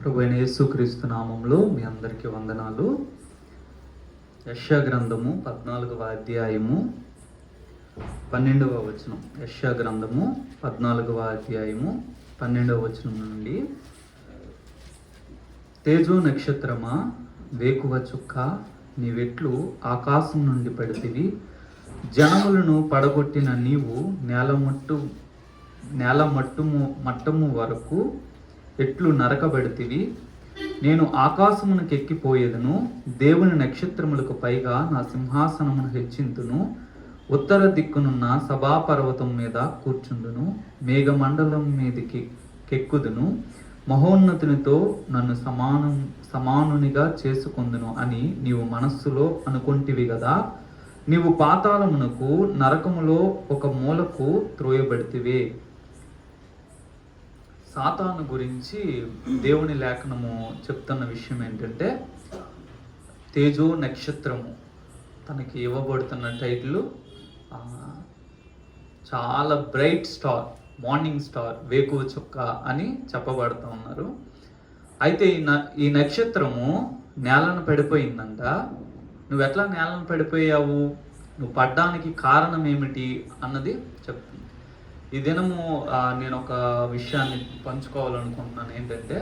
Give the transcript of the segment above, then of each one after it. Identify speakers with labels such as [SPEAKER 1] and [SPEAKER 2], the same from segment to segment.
[SPEAKER 1] ప్రభువైన యేసుక్రీస్తు నామములో మీ అందరికీ వందనాలు. యెషయా గ్రంథము 14వ అధ్యాయము 12వ వచనం. యెషయా గ్రంథము 14వ అధ్యాయము 12వ వచనం నుండి, తేజో నక్షత్రమా, వేకువ చుక్క, నీవెట్లు ఆకాశం నుండి పడితివి. జనములను పడగొట్టిన నీవు నేల మట్టము వరకు ఎట్లు నరకబడితివి. నేను ఆకాశమునకు ఎక్కిపోయేదను, దేవుని నక్షత్రములకు పైగా నా సింహాసనమును హెచ్చింతును. ఉత్తర దిక్కునున్న సభాపర్వతం మీద కూర్చుండును, మేఘమండలం మీదికి కెక్కుదును. మహోన్నతునితో నన్ను సమానునిగా చేసుకొందును అని నీవు మనస్సులో అనుకొంటివి కదా. నీవు పాతాళమునకు, నరకములో ఒక మూలకు త్రోయబడితివే. సాతాను గురించి దేవుని లేఖనము చెప్తున్న విషయం ఏంటంటే, తేజో నక్షత్రము తనకి ఇవ్వబడుతున్న టైటిల్ చాలా బ్రైట్ స్టార్, మార్నింగ్ స్టార్, వేకువ చుక్క అని చెప్పబడుతూ ఉన్నారు. అయితే ఈ నక్షత్రము నేలను పడిపోయిందంట. నువ్వు ఎట్లా నేలను పడిపోయావు, నువ్వు పడ్డానికి కారణం ఏమిటి అన్నది చెప్తుంది. ఈ దినము నేను ఒక విషయాన్ని పంచుకోవాలనుకుంటున్నాను. ఏంటంటే,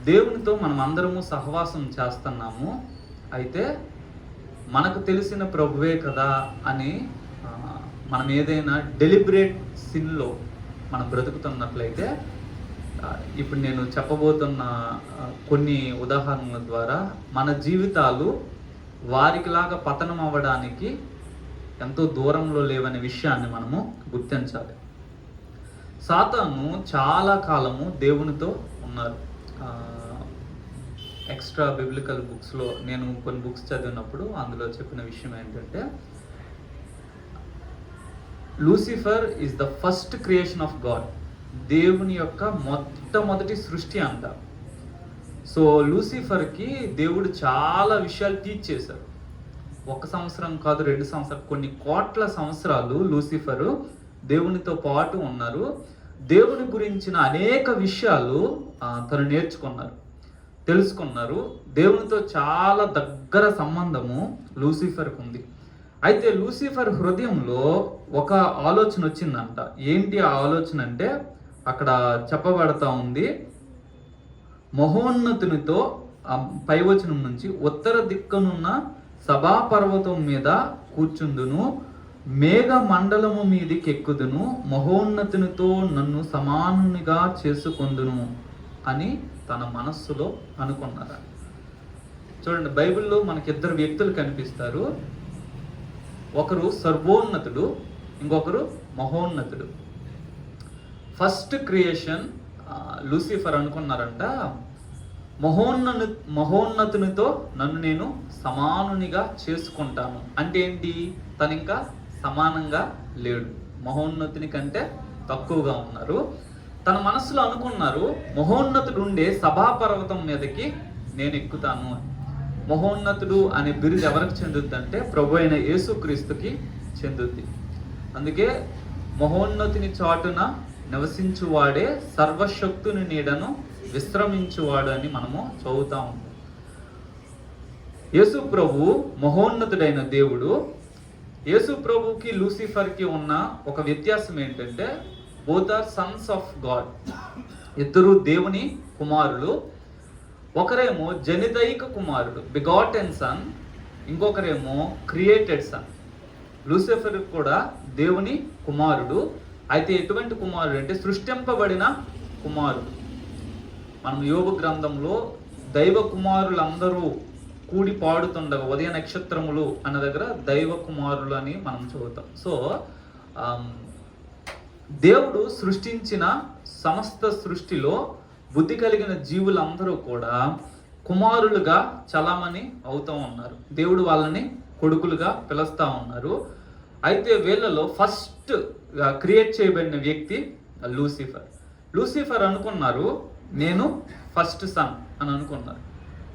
[SPEAKER 1] దేవునితో మనం అందరము సహవాసం చేస్తున్నాము. అయితే మనకు తెలిసిన ప్రభువే కదా అని మనం ఏదైనా డెలిబరేట్ సిన్లో మనం బ్రతుకుతున్నట్లయితే, ఇప్పుడు నేను చెప్పబోతున్న కొన్ని ఉదాహరణల ద్వారా మన జీవితాలు వారికిలాగా పతనం అవ్వడానికి ఎంతో దూరంలో లేవనే విషయాన్ని మనము గుర్తించాలి. సాతాను చాలా కాలము దేవునితో ఉన్నారు. ఎక్స్ట్రా బిబ్లికల్ బుక్స్లో నేను కొన్ని బుక్స్ చదివినప్పుడు అందులో చెప్పిన విషయం ఏంటంటే, Lucifer is the first creation of God. దేవుని యొక్క మొట్టమొదటి సృష్టి అంట. సో లూసిఫర్కి దేవుడు చాలా విషయాలు టీచ్ చేశారు. 1 సంవత్సరం కాదు, 2 సంవత్సరాలు, కొన్ని కోట్ల సంవత్సరాలు లూసిఫరు దేవునితో పాటు ఉన్నారు. దేవుని గురించిన అనేక విషయాలు తను నేర్చుకున్నారు, తెలుసుకున్నారు. దేవునితో చాలా దగ్గర సంబంధము లూసిఫర్కి ఉంది. అయితే లూసిఫర్ హృదయంలో ఒక ఆలోచన వచ్చిందంట. ఏంటి ఆ ఆలోచన అంటే, అక్కడ చెప్పబడతా ఉంది, మహోన్నతునితో పైవచనం నుంచి, ఉత్తర దిక్కునున్న సభాపర్వతం మీద కూర్చుందును, మేఘ మండలము మీదికి ఎక్కుదును, మహోన్నతునితో నన్ను సమానునిగా చేసుకొందును అని తన మనస్సులో అనుకున్నారు. చూడండి, బైబిల్లో మనకి 2 వ్యక్తులు కనిపిస్తారు. ఒకరు సర్వోన్నతుడు, ఇంకొకరు మహోన్నతుడు. ఫస్ట్ క్రియేషన్ లూసిఫర్ అనుకున్నారంట, మహోన్నతునితో నన్ను నేను సమానునిగా చేసుకుంటాను. అంటే ఏంటి? తను ఇంకా సమానంగా లేడు, మహోన్నతుని కంటే తక్కువగా ఉన్నారు. తన మనసులో అనుకున్నారు, మహోన్నతుడు ఉండే సభాపర్వతం మీదకి నేను ఎక్కుతాను అని. మహోన్నతుడు అనే బిరుదు ఎవరికి చెందుద్ది అంటే, ప్రభు అయిన యేసుక్రీస్తుకి చెందుద్ది. అందుకే మహోన్నతుని చాటున నివసించువాడే సర్వశక్తుని నీడను విశ్రమించువాడు అని మనము చదువుతా ఉంటాం. యేసు ప్రభు మహోన్నతుడైన దేవుడు. యేసు ప్రభుకి లూసిఫర్కి ఉన్న ఒక వ్యత్యాసం ఏంటంటే, both are sons of God. ఇద్దరు దేవుని కుమారులు. ఒకరేమో జనితైక కుమారుడు, బిగాటెన్ సన్, ఇంకొకరేమో క్రియేటెడ్ సన్. లూసిఫర్ కూడా దేవుని కుమారుడు. అయితే ఎటువంటి కుమారుడు అంటే, సృష్టింపబడిన కుమారుడు. మనం యోబు గ్రంథంలో దైవ కుమారులందరూ కూడి పాడుతుండగా, ఉదయ నక్షత్రములు అన్న దగ్గర దైవ కుమారులు అని మనం చదువుతాం. సో దేవుడు సృష్టించిన సమస్త సృష్టిలో బుద్ధి కలిగిన జీవులందరూ కూడా కుమారులుగా చలామణి అవుతూ ఉన్నారు. దేవుడు వాళ్ళని కొడుకులుగా పిలుస్తూ ఉన్నారు. అయితే వీళ్ళలో ఫస్ట్ క్రియేట్ చేయబడిన వ్యక్తి లూసిఫర్. లూసిఫర్ అనుకున్నారు, నేను ఫస్ట్ సన్ అని అనుకున్నారు.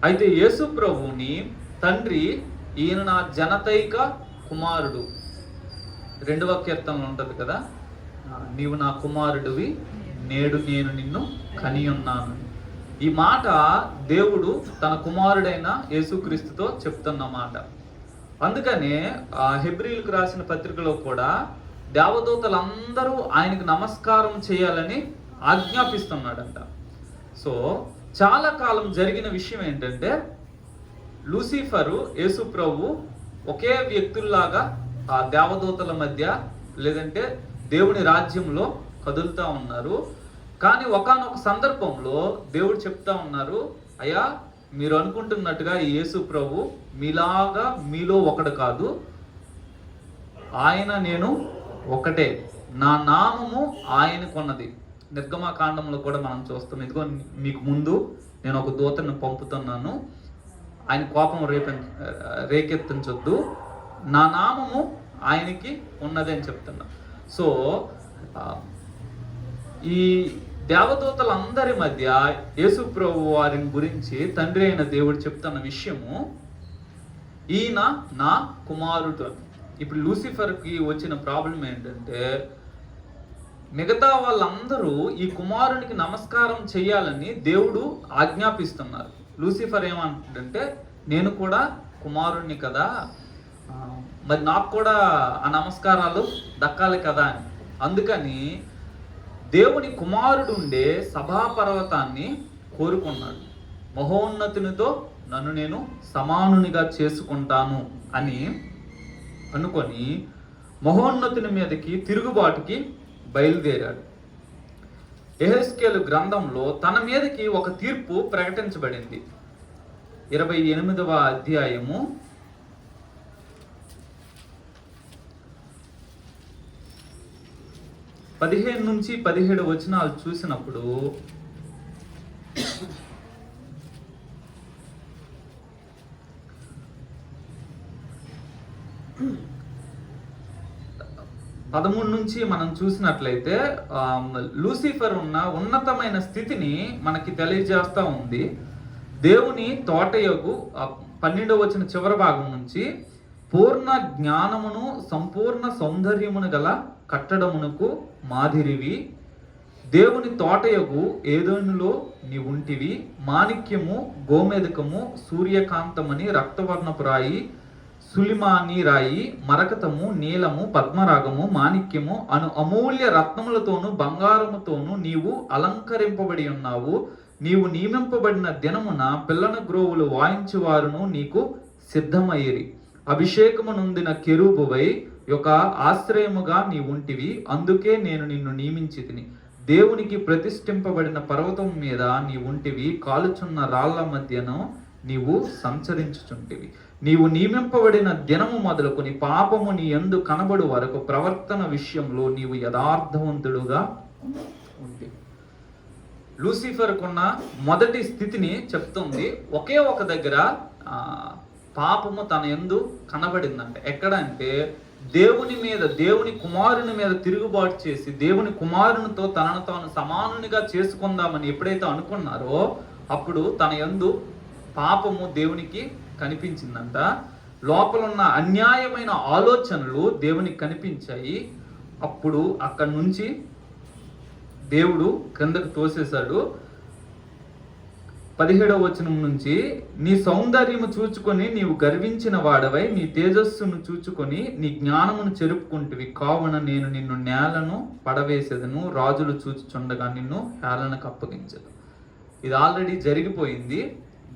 [SPEAKER 1] అయితే యేసు ప్రభువుని తండ్రి, ఈయన నా జనతైక కుమారుడు, 2వ కీర్తనలో ఉంటుంది కదా, నీవు నా కుమారుడివి, నేడు నేను నిన్ను కనియున్నాను. ఈ మాట దేవుడు తన కుమారుడైన యేసుక్రీస్తుతో చెప్తున్న మాట. అందుకనే హెబ్రీలకు రాసిన పత్రికలో కూడా దేవదూతలందరూ ఆయనకు నమస్కారం చేయాలని ఆజ్ఞాపిస్తున్నాడంట. సో చాలా కాలం జరిగిన విషయం ఏంటంటే, లూసిఫరు యేసు ప్రభు ఒకే వ్యక్తుల్లాగా ఆ దేవదూతల మధ్య లేదంటే దేవుని రాజ్యంలో కదులుతూ ఉన్నారు. కానీ ఒకానొక సందర్భంలో దేవుడు చెప్తా ఉన్నారు, అయ్యా మీరు అనుకుంటున్నట్టుగా ఈ యేసు ప్రభు మీలాగా మీలో ఒకడు కాదు, ఆయన నేను ఒకటే, నా నామము ఆయనకున్నది. నిర్గమకాండంలో కూడా మనం చూస్తాం, ఇదిగో మీకు ముందు నేను ఒక దూతను పంపుతున్నాను, ఆయన కోపం రేకెత్తించొద్దు, నా నామము ఆయనకి ఉన్నది అని చెప్తున్నా. సో ఈ దేవదూతలందరి మధ్య యేసు ప్రభు వారిని గురించి తండ్రి అయిన దేవుడు చెప్తున్న విషయము, ఈయన నా కుమారుడు. ఇప్పుడు లూసిఫర్కి వచ్చిన ప్రాబ్లం ఏంటంటే, మిగతా వాళ్ళందరూ ఈ కుమారునికి నమస్కారం చేయాలని దేవుడు ఆజ్ఞాపిస్తున్నారు. లూసిఫర్ ఏమంటుందంటే, నేను కూడా కుమారుణ్ణి కదా, మరి నాకు కూడా ఆ నమస్కారాలు దక్కాలి కదా అని. అందుకని దేవుని కుమారుడు ఉండే సభాపర్వతాన్ని కోరుకున్నాడు. మహోన్నతునితో నన్ను నేను సమానునిగా చేసుకుంటాను అని అనుకొని మహోన్నతుని మీదకి తిరుగుబాటుకి బయలుదేరాడు. యెహెజ్కేలు గ్రంథంలో తన మీదకి ఒక తీర్పు ప్రకటించబడింది. 28వ అధ్యాయము 15 నుంచి 17 వచనాలు చూసినప్పుడు, పదమూడు నుంచి మనం చూసినట్లయితే లూసిఫర్ ఉన్న ఉన్నతమైన స్థితిని మనకి తెలియజేస్తూ ఉంది. దేవుని తోటయగు 12వ వచన చివరి భాగం నుంచి, పూర్ణ జ్ఞానమును సంపూర్ణ సౌందర్యమును గల కట్టడమునకు మాదిరివి, దేవుని తోటయగు ఏదోనులో నీవుంటివి, మాణిక్యము గోమేదకము సూర్యకాంతమని రక్తవర్ణపు రాయి సులిమాని రాయి మరకతము నీలము పద్మరాగము మాణిక్యము అను అమూల్య రత్నములతోనూ బంగారముతోనూ నీవు అలంకరింపబడి ఉన్నావు. నీవు నియమింపబడిన దినమున పిల్లన గ్రోవులు వాయించువారును నీకు సిద్ధమయ్యిరి. అభిషేకము నొందిన కెరూబువై యొక్క ఆశ్రయముగా నీ ఉంటివి, అందుకే నేను నిన్ను నియమించితిని. దేవునికి ప్రతిష్ఠింపబడిన పర్వతం మీద నీ ఉంటివి, కాలుచున్న రాళ్ల మధ్యను నీవు సంచరించుచుంటివి. నీవు నియమింపబడిన దినము మొదలుకొని పాపము నీ యందు కనబడు వరకు ప్రవర్తన విషయంలో నీవు యథార్థవంతుడుగా ఉంటివి. లూసిఫర్కున్న మొదటి స్థితిని చెప్తుంది. ఒకే ఒక దగ్గర పాపము తన యందు కనబడిందంట. ఎక్కడంటే దేవుని మీద, దేవుని కుమారుని మీద తిరుగుబాటు చేసి దేవుని కుమారునితో తనను తాను సమానునిగా చేసుకుందామని ఎప్పుడైతే అనుకున్నారో అప్పుడు తన యందు పాపము దేవునికి కనిపించిందంట. లోపలున్న అన్యాయమైన ఆలోచనలు దేవునికి కనిపించాయి. అప్పుడు అక్కడి నుంచి దేవుడు క్రిందకు తోసేశాడు. 17వ వచనం నుంచి, నీ సౌందర్యము చూచుకొని నీవు గర్వించిన వాడవై నీ తేజస్సును చూచుకొని నీ జ్ఞానమును చెరుపుకుంటువి, కావున నేను నిన్ను నేలను పడవేసేదను, రాజులు చూచుచుండగా నిన్ను హేళనకు అప్పగించదు. ఇది ఆల్రెడీ జరిగిపోయింది.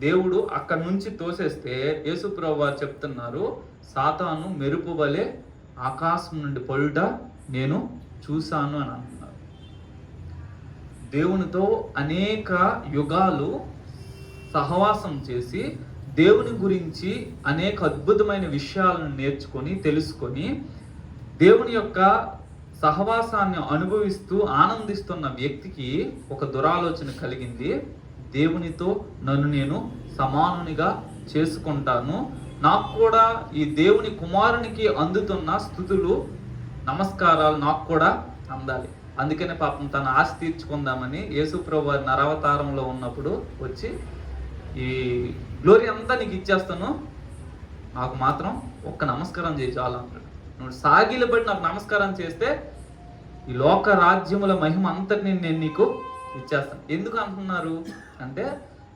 [SPEAKER 1] దేవుడు అక్కడి నుంచి తోసేస్తే యేసుప్రభువు వారు చెప్తున్నారు, సాతాను మెరుపు వలె ఆకాశం నుండి పడుట నేను చూశాను అని అంటున్నారు. దేవునితో అనేక యుగాలు సహవాసం చేసి దేవుని గురించి అనేక అద్భుతమైన విషయాలను నేర్చుకొని తెలుసుకొని దేవుని యొక్క సహవాసాన్ని అనుభవిస్తూ ఆనందిస్తున్న వ్యక్తికి ఒక దురాలోచన కలిగింది. దేవునితో నన్ను నేను సమానునిగా చేసుకుంటాను, నాకు కూడా ఈ దేవుని కుమారునికి అందుతున్న స్తుతులు నమస్కారాలు నాకు కూడా అందాలి. అందుకనే పాపం తన ఆశ తీర్చుకుందామని యేసుప్రభు వారి నరవతారంలో ఉన్నప్పుడు వచ్చి, ఈ గ్లోరీ అంతా నీకు ఇచ్చేస్తాను, నాకు మాత్రం ఒక్క నమస్కారం చేయి చాలు అంటాడు. నువ్వు సాగిలబడి నాకు నమస్కారం చేస్తే ఈ లోక రాజ్యముల మహిమ అంతటిని నేను నీకు ఇచ్చేస్తాను. ఎందుకు అంటున్నారు అంటే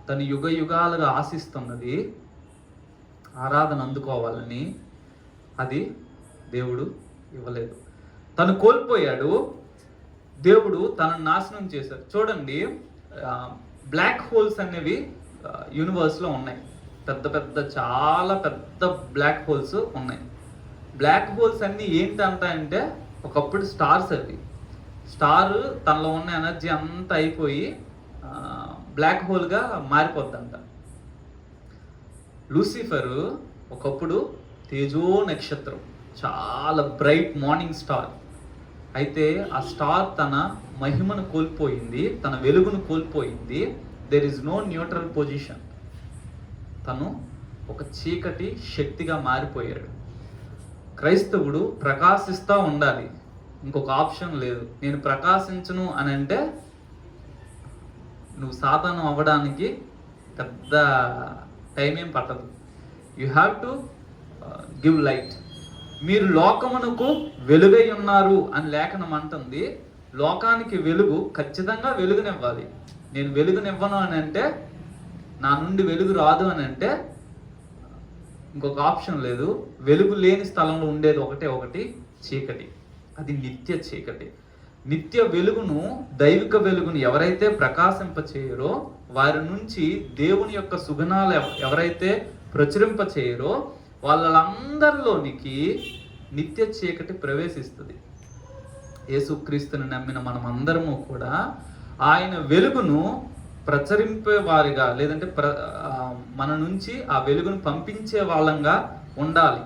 [SPEAKER 1] తను యుగ యుగాలుగా ఆశిస్తున్నది ఆరాధన అందుకోవాలని, అది దేవుడు ఇవ్వలేదు. తను కోల్పోయాడు, దేవుడు తనను నాశనం చేశాడు. చూడండి, బ్లాక్ హోల్స్ అనేవి యూనివర్స్లో ఉన్నాయి. పెద్ద పెద్ద చాలా పెద్ద బ్లాక్ హోల్స్ ఉన్నాయి. బ్లాక్ హోల్స్ అన్నీ ఏంటంటే ఒకప్పుడు స్టార్స్. అవి స్టార్ తనలో ఉన్న ఎనర్జీ అంతా అయిపోయి బ్లాక్ హోల్గా మారిపోద్దంట. లూసిఫర్ ఒకప్పుడు తేజో నక్షత్రం, చాలా బ్రైట్ మార్నింగ్ స్టార్. అయితే ఆ స్టార్ తన మహిమను కోల్పోయింది, తన వెలుగును కోల్పోయింది. There is no neutral position. తను ఒక చీకటి శక్తిగా మారిపోయాడు. క్రైస్తవుడు ప్రకాశిస్తూ ఉండాలి, ఇంకొక ఆప్షన్ లేదు. నేను ప్రకాశించను అని అంటే నువ్వు సాతాను అవ్వడానికి పెద్ద టైం ఏం పట్టదు. You have to give light. మీరు లోకమునకు వెలుగై ఉన్నారు అని లేఖనం అంటుంది. లోకానికి వెలుగు ఖచ్చితంగా వెలుగునివ్వాలి. నేను వెలుగునివ్వను అని అంటే, నా నుండి వెలుగు రాదు అని అంటే ఇంకొక ఆప్షన్ లేదు. వెలుగు లేని స్థలంలో ఉండేది ఒకటి చీకటి. అది నిత్య చీకటి. నిత్య వెలుగును, దైవిక వెలుగును ఎవరైతే ప్రకాశింపచేయరో, వారి నుంచి దేవుని యొక్క సుగుణాలు ఎవరైతే ప్రచురింపచేయరో, వాళ్ళందరిలోనికి నిత్య చీకటి ప్రవేశిస్తుంది. యేసుక్రీస్తుని నమ్మిన మనం అందరము కూడా ఆయన వెలుగును ప్రచురింపే వారిగా, లేదంటే మన నుంచి ఆ వెలుగును పంపించే వాళ్ళంగా ఉండాలి.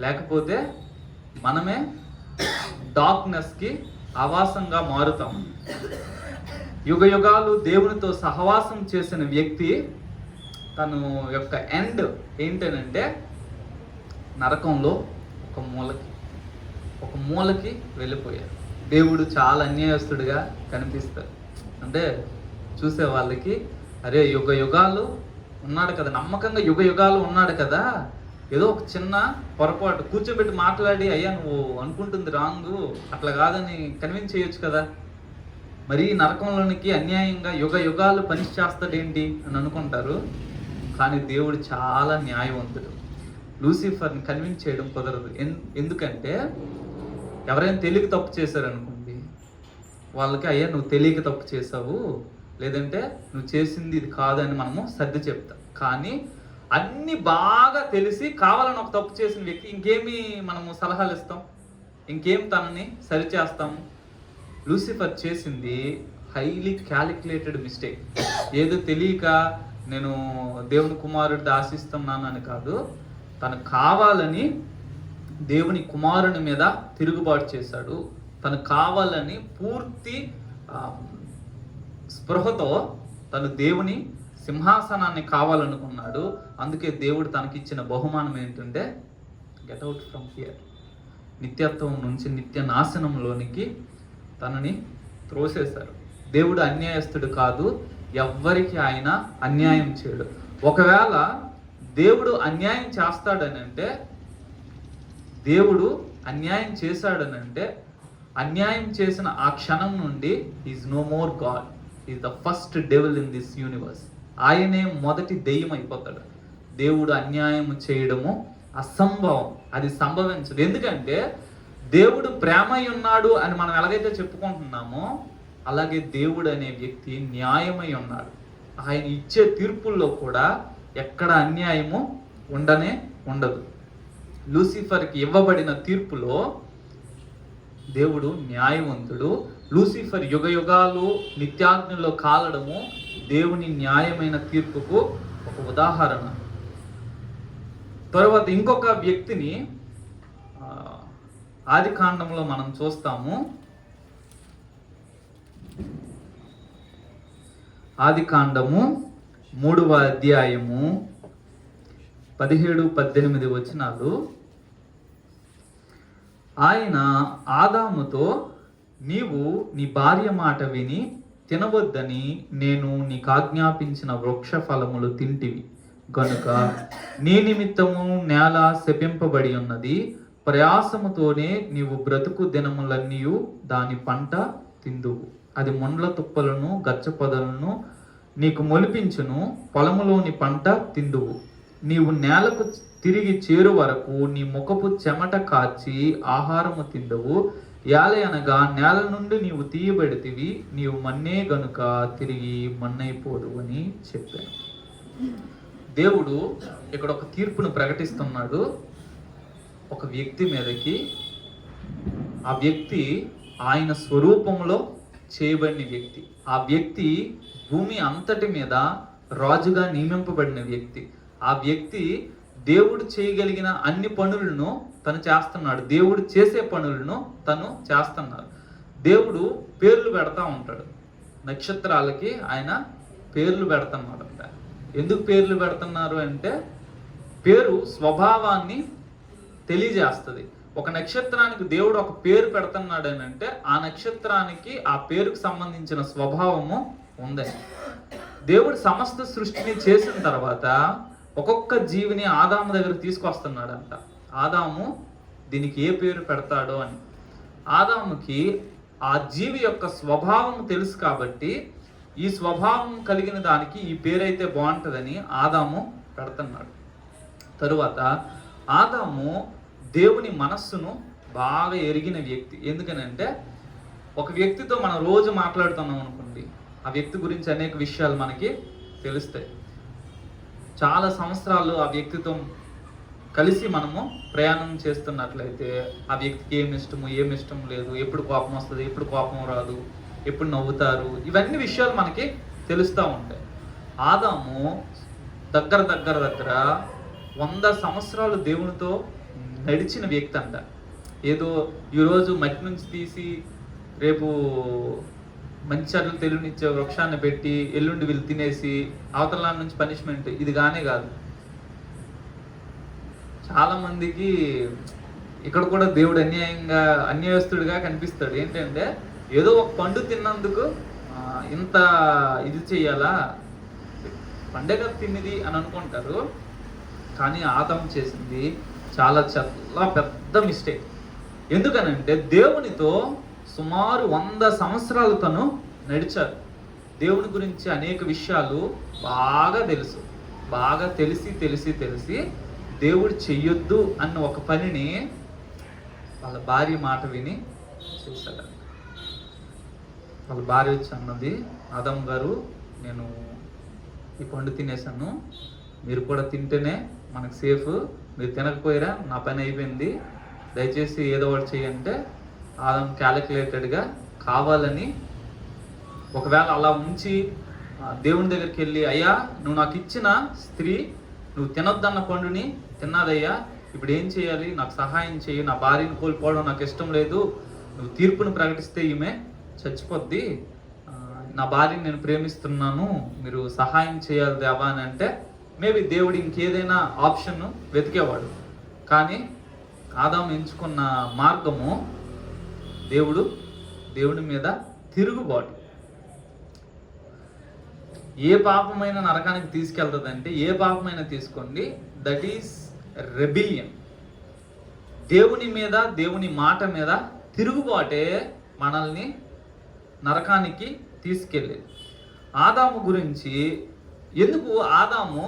[SPEAKER 1] లేకపోతే మనమే డార్క్నెస్కి ఆవాసంగా మారుతాం. యుగ యుగాలు దేవునితో సహవాసం చేసిన వ్యక్తి తను యొక్క ఎండ్ ఏంటనంటే నరకంలో ఒక మూలకి వెళ్ళిపోయారు. దేవుడు చాలా అన్యాయస్తుడిగా కనిపిస్తాడు. అంటే చూసే వాళ్ళకి, అరే యుగ యుగాలు ఉన్నాడు కదా, నమ్మకంగా యుగ యుగాలు ఉన్నాడు కదా, ఏదో ఒక చిన్న పొరపాటు కూర్చోబెట్టి మాట్లాడి అయ్యా నువ్వు అనుకుంటుంది రాంగు, అట్లా కాదని కన్విన్స్ చేయొచ్చు కదా. మరి నరకంలోనికి అన్యాయంగా యుగ యుగాలు పనిష్ చేస్తాడేంటి అని అనుకుంటారు. కానీ దేవుడు చాలా న్యాయవంతుడు. లూసిఫర్ని కన్విన్స్ చేయడం కుదరదు. ఎందుకంటే ఎవరైనా తెలియక తప్పు చేశారనుకోండి, వాళ్ళకి అయ్యా నువ్వు తెలియక తప్పు చేసావు, లేదంటే నువ్వు చేసింది ఇది కాదని మనము సర్ది చెప్తాం. కానీ అన్ని బాగా తెలిసి కావాలని ఒక తప్పు చేసిన వ్యక్తి ఇంకేమి మనము సలహాలు ఇస్తాం, ఇంకేం తనని సరిచేస్తాము. లూసిఫర్ చేసింది హైలీ క్యాలిక్యులేటెడ్ మిస్టేక్. ఏదో తెలియక నేను దేవుని కుమారుడిని ఆశిస్తున్నాను అని కాదు, తను కావాలని దేవుని కుమారుని మీద తిరుగుబాటు చేశాడు. తను కావాలని పూర్తి స్పృహతో తను దేవుని సింహాసనాన్ని కావాలనుకున్నాడు. అందుకే దేవుడు తనకిచ్చిన బహుమానం ఏంటంటే గెట్ అవుట్ ఫ్రమ్ హియర్. నిత్యత్వం నుంచి నిత్య నాశనంలోనికి తనని త్రోసేశారు. దేవుడు అన్యాయస్తుడు కాదు, ఎవ్వరికి ఆయన అన్యాయం చేయడు. ఒకవేళ దేవుడు అన్యాయం చేస్తాడని అంటే, దేవుడు అన్యాయం చేశాడనంటే, అన్యాయం చేసిన ఆ క్షణం నుండి is no more god, is the first devil in this universe. ఆయనే మొదటి దెయ్యం అయిపోతాడు. దేవుడు అన్యాయం చేయడము అసంభవం, అది సంభవించదు. ఎందుకంటే దేవుడు ప్రేమై ఉన్నాడు అని మనం ఎలాగైతే చెప్పుకుంటున్నామో, అలాగే దేవుడు అనే వ్యక్తి న్యాయమై ఉన్నాడు. ఆయన ఇచ్చే తీర్పుల్లో కూడా ఎక్కడ అన్యాయము ఉండదు. లూసిఫర్కి ఇవ్వబడిన తీర్పులో దేవుడు న్యాయవంతుడు. లూసిఫర్ యుగ యుగాలు నిత్యాగ్నిలో కాలడము దేవుని న్యాయమైన తీర్పుకు ఒక ఉదాహరణ. తర్వాత ఇంకొక వ్యక్తిని ఆది కాండంలో మనం చూస్తాము. ఆది కాండము 3వ అధ్యాయము 17-18 వచనాలు. ఆయన ఆదాముతో, నీవు నీ భార్య మాట విని తినవద్దని నేను నీకు ఆజ్ఞాపించిన వృక్ష ఫలములు తింటివి గనుక నీ నిమిత్తము నేల శపింపబడి ఉన్నది, ప్రయాసముతోనే నీవు బ్రతుకు దినములన్నీ దాని పంట తిందువు. అది ముండ్ల తుప్పలను గచ్చ పొదలను నీకు మొలిపించును, పొలములోని పంట తిందువు. నీవు నేలకు తిరిగి చేరు వరకు నీ ముఖపు చెమట కాచి ఆహారము తిందువు. యాలయనగా నేల నుండి నీవు తీయబడితివి, నీవు మన్నే గనుక తిరిగి మన్నైపోదు అని చెప్పాను. దేవుడు ఇక్కడ ఒక తీర్పును ప్రకటిస్తున్నాడు ఒక వ్యక్తి మీదకి. ఆ వ్యక్తి ఆయన స్వరూపంలో చేయబడిన వ్యక్తి. ఆ వ్యక్తి భూమి అంతటి మీద రాజుగా నియమింపబడిన వ్యక్తి. ఆ వ్యక్తి దేవుడు చేయగలిగిన అన్ని పనులను తను చేస్తున్నాడు. దేవుడు చేసే పనులను తను చేస్తున్నాడు. దేవుడు పేర్లు పెడతా ఉంటాడు. నక్షత్రాలకి ఆయన పేర్లు పెడుతున్నాడు. ఎందుకు పేర్లు పెడుతున్నారు అంటే పేరు స్వభావాన్ని తెలియజేస్తుంది. ఒక నక్షత్రానికి దేవుడు ఒక పేరు పెడుతున్నాడు అని అంటే ఆ నక్షత్రానికి ఆ పేరుకు సంబంధించిన స్వభావము ఉంది. దేవుడు సమస్త సృష్టిని చేసిన తర్వాత ఒక్కొక్క జీవిని ఆదాము దగ్గర తీసుకొస్తున్నాడంట. ఆదాము దీనికి ఏ పేరు పెడతాడో అని. ఆదాముకి ఆ జీవి యొక్క స్వభావం తెలుసు కాబట్టి ఈ స్వభావం కలిగిన దానికి ఈ పేరైతే బాగుంటుందని ఆదాము పెడుతున్నాడు. తరువాత ఆదాము దేవుని మనస్సును బాగా ఎరిగిన వ్యక్తి. ఎందుకనంటే ఒక వ్యక్తితో మనం రోజు మాట్లాడుతున్నాం అనుకోండి, ఆ వ్యక్తి గురించి అనేక విషయాలు మనకి తెలుస్తాయి. చాలా సంవత్సరాలు ఆ వ్యక్తితో కలిసి మనము ప్రయాణం చేస్తున్నట్లయితే ఆ వ్యక్తికి ఏమి ఇష్టము ఏమి ఇష్టం లేదు, ఎప్పుడు కోపం వస్తుంది ఎప్పుడు కోపం రాదు, ఎప్పుడు నవ్వుతారు, ఇవన్నీ విషయాలు మనకి తెలుస్తూ ఉంటాయి. ఆదాము దగ్గర 100 సంవత్సరాలు దేవునితో నడిచిన వ్యక్తి అంట. ఏదో ఈరోజు మట్టి నుంచి తీసి రేపు మంచి చెట్లు తెలుగునిచ్చే వృక్షాన్ని పెట్టి ఎల్లుండి వీళ్ళు తినేసి అవతల నుంచి పనిష్మెంట్, ఇది కానే కాదు. చాలా మందికి ఇక్కడ కూడా దేవుడు అన్యాయస్తుడిగా కనిపిస్తాడు. ఏంటంటే ఏదో ఒక పండు తిన్నందుకు ఇంత ఇది చెయ్యాలా, పండగ తిన్నది అని అనుకుంటారు. కానీ ఆదాము చేసింది చాలా పెద్ద మిస్టేక్. ఎందుకనంటే దేవునితో సుమారు 100 సంవత్సరాలు తను నడిచారు. దేవుని గురించి అనేక విషయాలు బాగా తెలుసు. బాగా తెలిసి దేవుడు చెయ్యొద్దు అన్న ఒక పనిని వాళ్ళ భార్య మాట విని చేశాడు. వాళ్ళ భార్య వచ్చి అన్నది, ఆదాము గారు నేను ఈ పండు తినేసాను, మీరు కూడా తింటేనే మనకు సేఫ్, మీరు తినకపోయారా నా పని అయిపోయింది, దయచేసి ఏదో ఒకటి చేయంటే ఆదాము క్యాలిక్యులేటెడ్గా కావాలని ఒకవేళ అలా ఉంచి దేవుని దగ్గరికి వెళ్ళి, అయ్యా నువ్వు నాకు ఇచ్చిన స్త్రీ నువ్వు తినొద్దన్న పండుని తిన్నాదయ్యా, ఇప్పుడు ఏం చేయాలి, నాకు సహాయం చేయి, నా భార్యను కోల్పోవడం నాకు ఇష్టం లేదు, నువ్వు తీర్పును ప్రకటిస్తే ఈమె చచ్చిపోద్ది, నా భార్యని నేను ప్రేమిస్తున్నాను, మీరు సహాయం చేయాలి దేవా అని అంటే మేబీ దేవుడు ఇంకేదైనా ఆప్షన్ వెతికేవాడు. కానీ ఆదాము ఎంచుకున్న మార్గము దేవుడి మీద తిరుగుబాటు. ఏ పాపమైన నరకానికి తీసుకెళ్తుంది అంటే ఏ పాపమైనా తీసుకోండి, దట్ ఈస్ రెబిలియన్. దేవుని మీద దేవుని మాట మీద తిరుగుబాటే మనల్ని నరకానికి తీసుకెళ్ళేది. ఆదాము గురించి ఎందుకు ఆదాము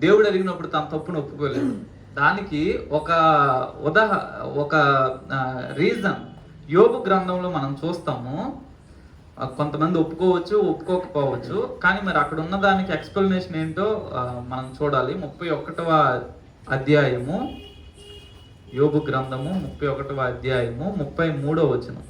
[SPEAKER 1] దేవుడు అడిగినప్పుడు తన తప్పును ఒప్పుకోలేదు, దానికి ఒక రీజన్ యోబు గ్రంథంలో మనం చూస్తాము. కొంతమంది ఒప్పుకోవచ్చు ఒప్పుకోకపోవచ్చు, కానీ మరి అక్కడ ఉన్న దానికి ఎక్స్ప్లెనేషన్ ఏంటో మనం చూడాలి. 31వ అధ్యాయము యోబు గ్రంథము 31వ అధ్యాయము 33వ వచనం.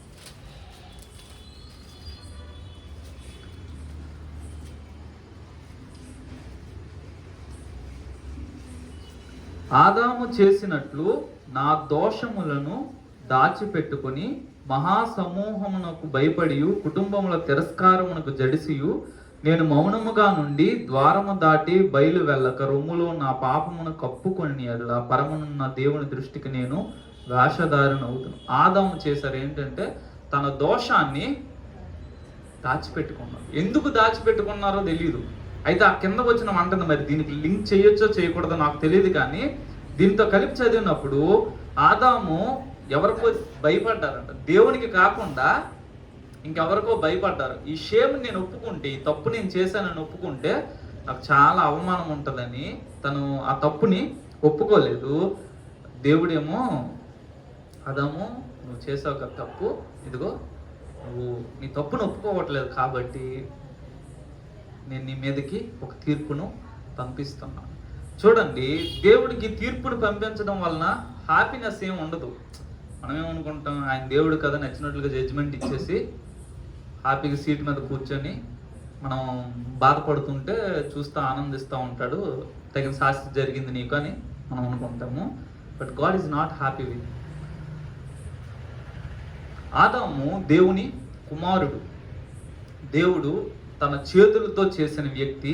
[SPEAKER 1] ఆదాము చేసినట్లు నా దోషములను దాచిపెట్టుకొని మహాసమూహమునకు భయపడి కుటుంబముల తిరస్కారమునకు జడిసియు నేను మౌనముగా నుండి ద్వారము దాటి బయలు వెళ్ళక రొమ్ములో నా పాపమును కప్పుకొని అలా పరమనున్న దేవుని దృష్టికి నేను వేషధారణ అవుతున్నాను. ఆదాము చేశారు ఏంటంటే తన దోషాన్ని దాచిపెట్టుకున్నారు. ఎందుకు దాచిపెట్టుకున్నారో తెలియదు. అయితే ఆ కింద వచ్చిన అంటుంది, మరి దీనికి లింక్ చేయొచ్చో చేయకూడదో నాకు తెలియదు, కానీ దీంతో కలిపి చదివినప్పుడు ఆదాము ఎవరికో భయపడ్డారంట. దేవునికి కాకుండా ఇంకెవరికో భయపడ్డారు. ఈ షేమ్ నేను ఒప్పుకుంటే, ఈ తప్పు నేను చేశానని ఒప్పుకుంటే నాకు చాలా అవమానం ఉంటుందని తను ఆ తప్పుని ఒప్పుకోలేదు. దేవుడేమో ఆదాము నువ్వు చేసావు కదా తప్పు, ఇదిగో నువ్వు నీ తప్పును ఒప్పుకోవట్లేదు కాబట్టి నేను నీ మీదకి ఒక తీర్పును పంపిస్తున్నాను. చూడండి, దేవుడికి తీర్పును పంపించడం వలన హ్యాపీనెస్ ఏం ఉండదు. మనం ఏమనుకుంటాం, ఆయన దేవుడు కదా నచ్చినట్లుగా జడ్జిమెంట్ ఇచ్చేసి హ్యాపీగా సీట్ మీద కూర్చొని మనం బాధపడుతుంటే చూస్తూ ఆనందిస్తూ ఉంటాడు, తగిన శాస్తి జరిగింది నీకు అని మనం అనుకుంటాము. But God is not happy with. ఆదాము దేవుని కుమారుడు. దేవుడు తన చేతులతో చేసిన వ్యక్తి.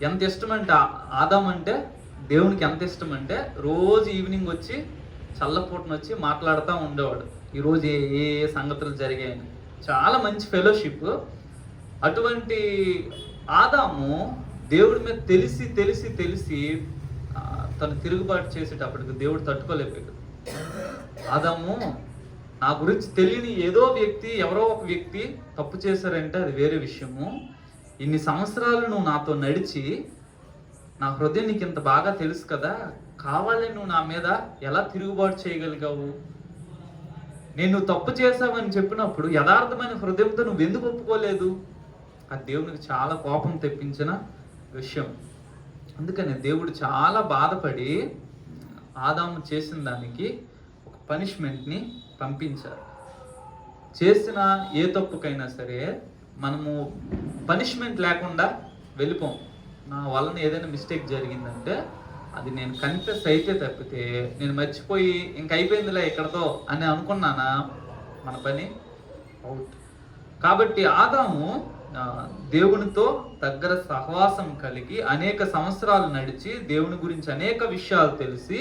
[SPEAKER 1] ఎంత ఇష్టమంటే ఆదాం అంటే దేవునికి ఎంత ఇష్టమంటే రోజు ఈవినింగ్ వచ్చి చల్లపూటను వచ్చి మాట్లాడుతూ ఉండేవాడు, ఈరోజు ఏ ఏ సంగతులు జరిగాయని. చాలా మంచి ఫెలోషిప్. అటువంటి ఆదాము దేవుడి మీద తెలిసి తెలిసి తెలిసి తను తిరుగుబాటు చేసేటప్పటికి దేవుడు తట్టుకోలేకపోయాడు. ఆదాము నా గురించి తెలియని ఏదో వ్యక్తి, ఎవరో ఒక వ్యక్తి తప్పు చేశారంటే అది వేరే విషయము. ఇన్ని సంవత్సరాలు నువ్వు నాతో నడిచి నా హృదయం నీకు ఇంత బాగా తెలుసు కదా, కావాలని నువ్వు నా మీద ఎలా తిరుగుబాటు చేయగలిగావు? నేను తప్పు చేశావని చెప్పినప్పుడు యథార్థమైన హృదయంతో నువ్వు ఎందుకు ఒప్పుకోలేదు? అది దేవునికి చాలా కోపం తెప్పించిన విషయం. అందుకని దేవుడు చాలా బాధపడి ఆదాము చేసిన దానికి ఒక పనిష్మెంట్ని పంపించారు. చేసిన ఏ తప్పుకైనా సరే మనము పనిష్మెంట్ లేకుండా వెళ్ళిపోం. నా వలన ఏదైనా మిస్టేక్ జరిగిందంటే అది నేను కన్ఫెస్ అయితే తప్పితే నేను మర్చిపోయి ఇంక అయిపోయిందిలే ఇక్కడతో అని అనుకున్నానా, మన పని అవుట్. కాబట్టి ఆదాము దేవునితో దగ్గర సహవాసం కలిగి అనేక సంవత్సరాలు నడిచి దేవుని గురించి అనేక విషయాలు తెలిసి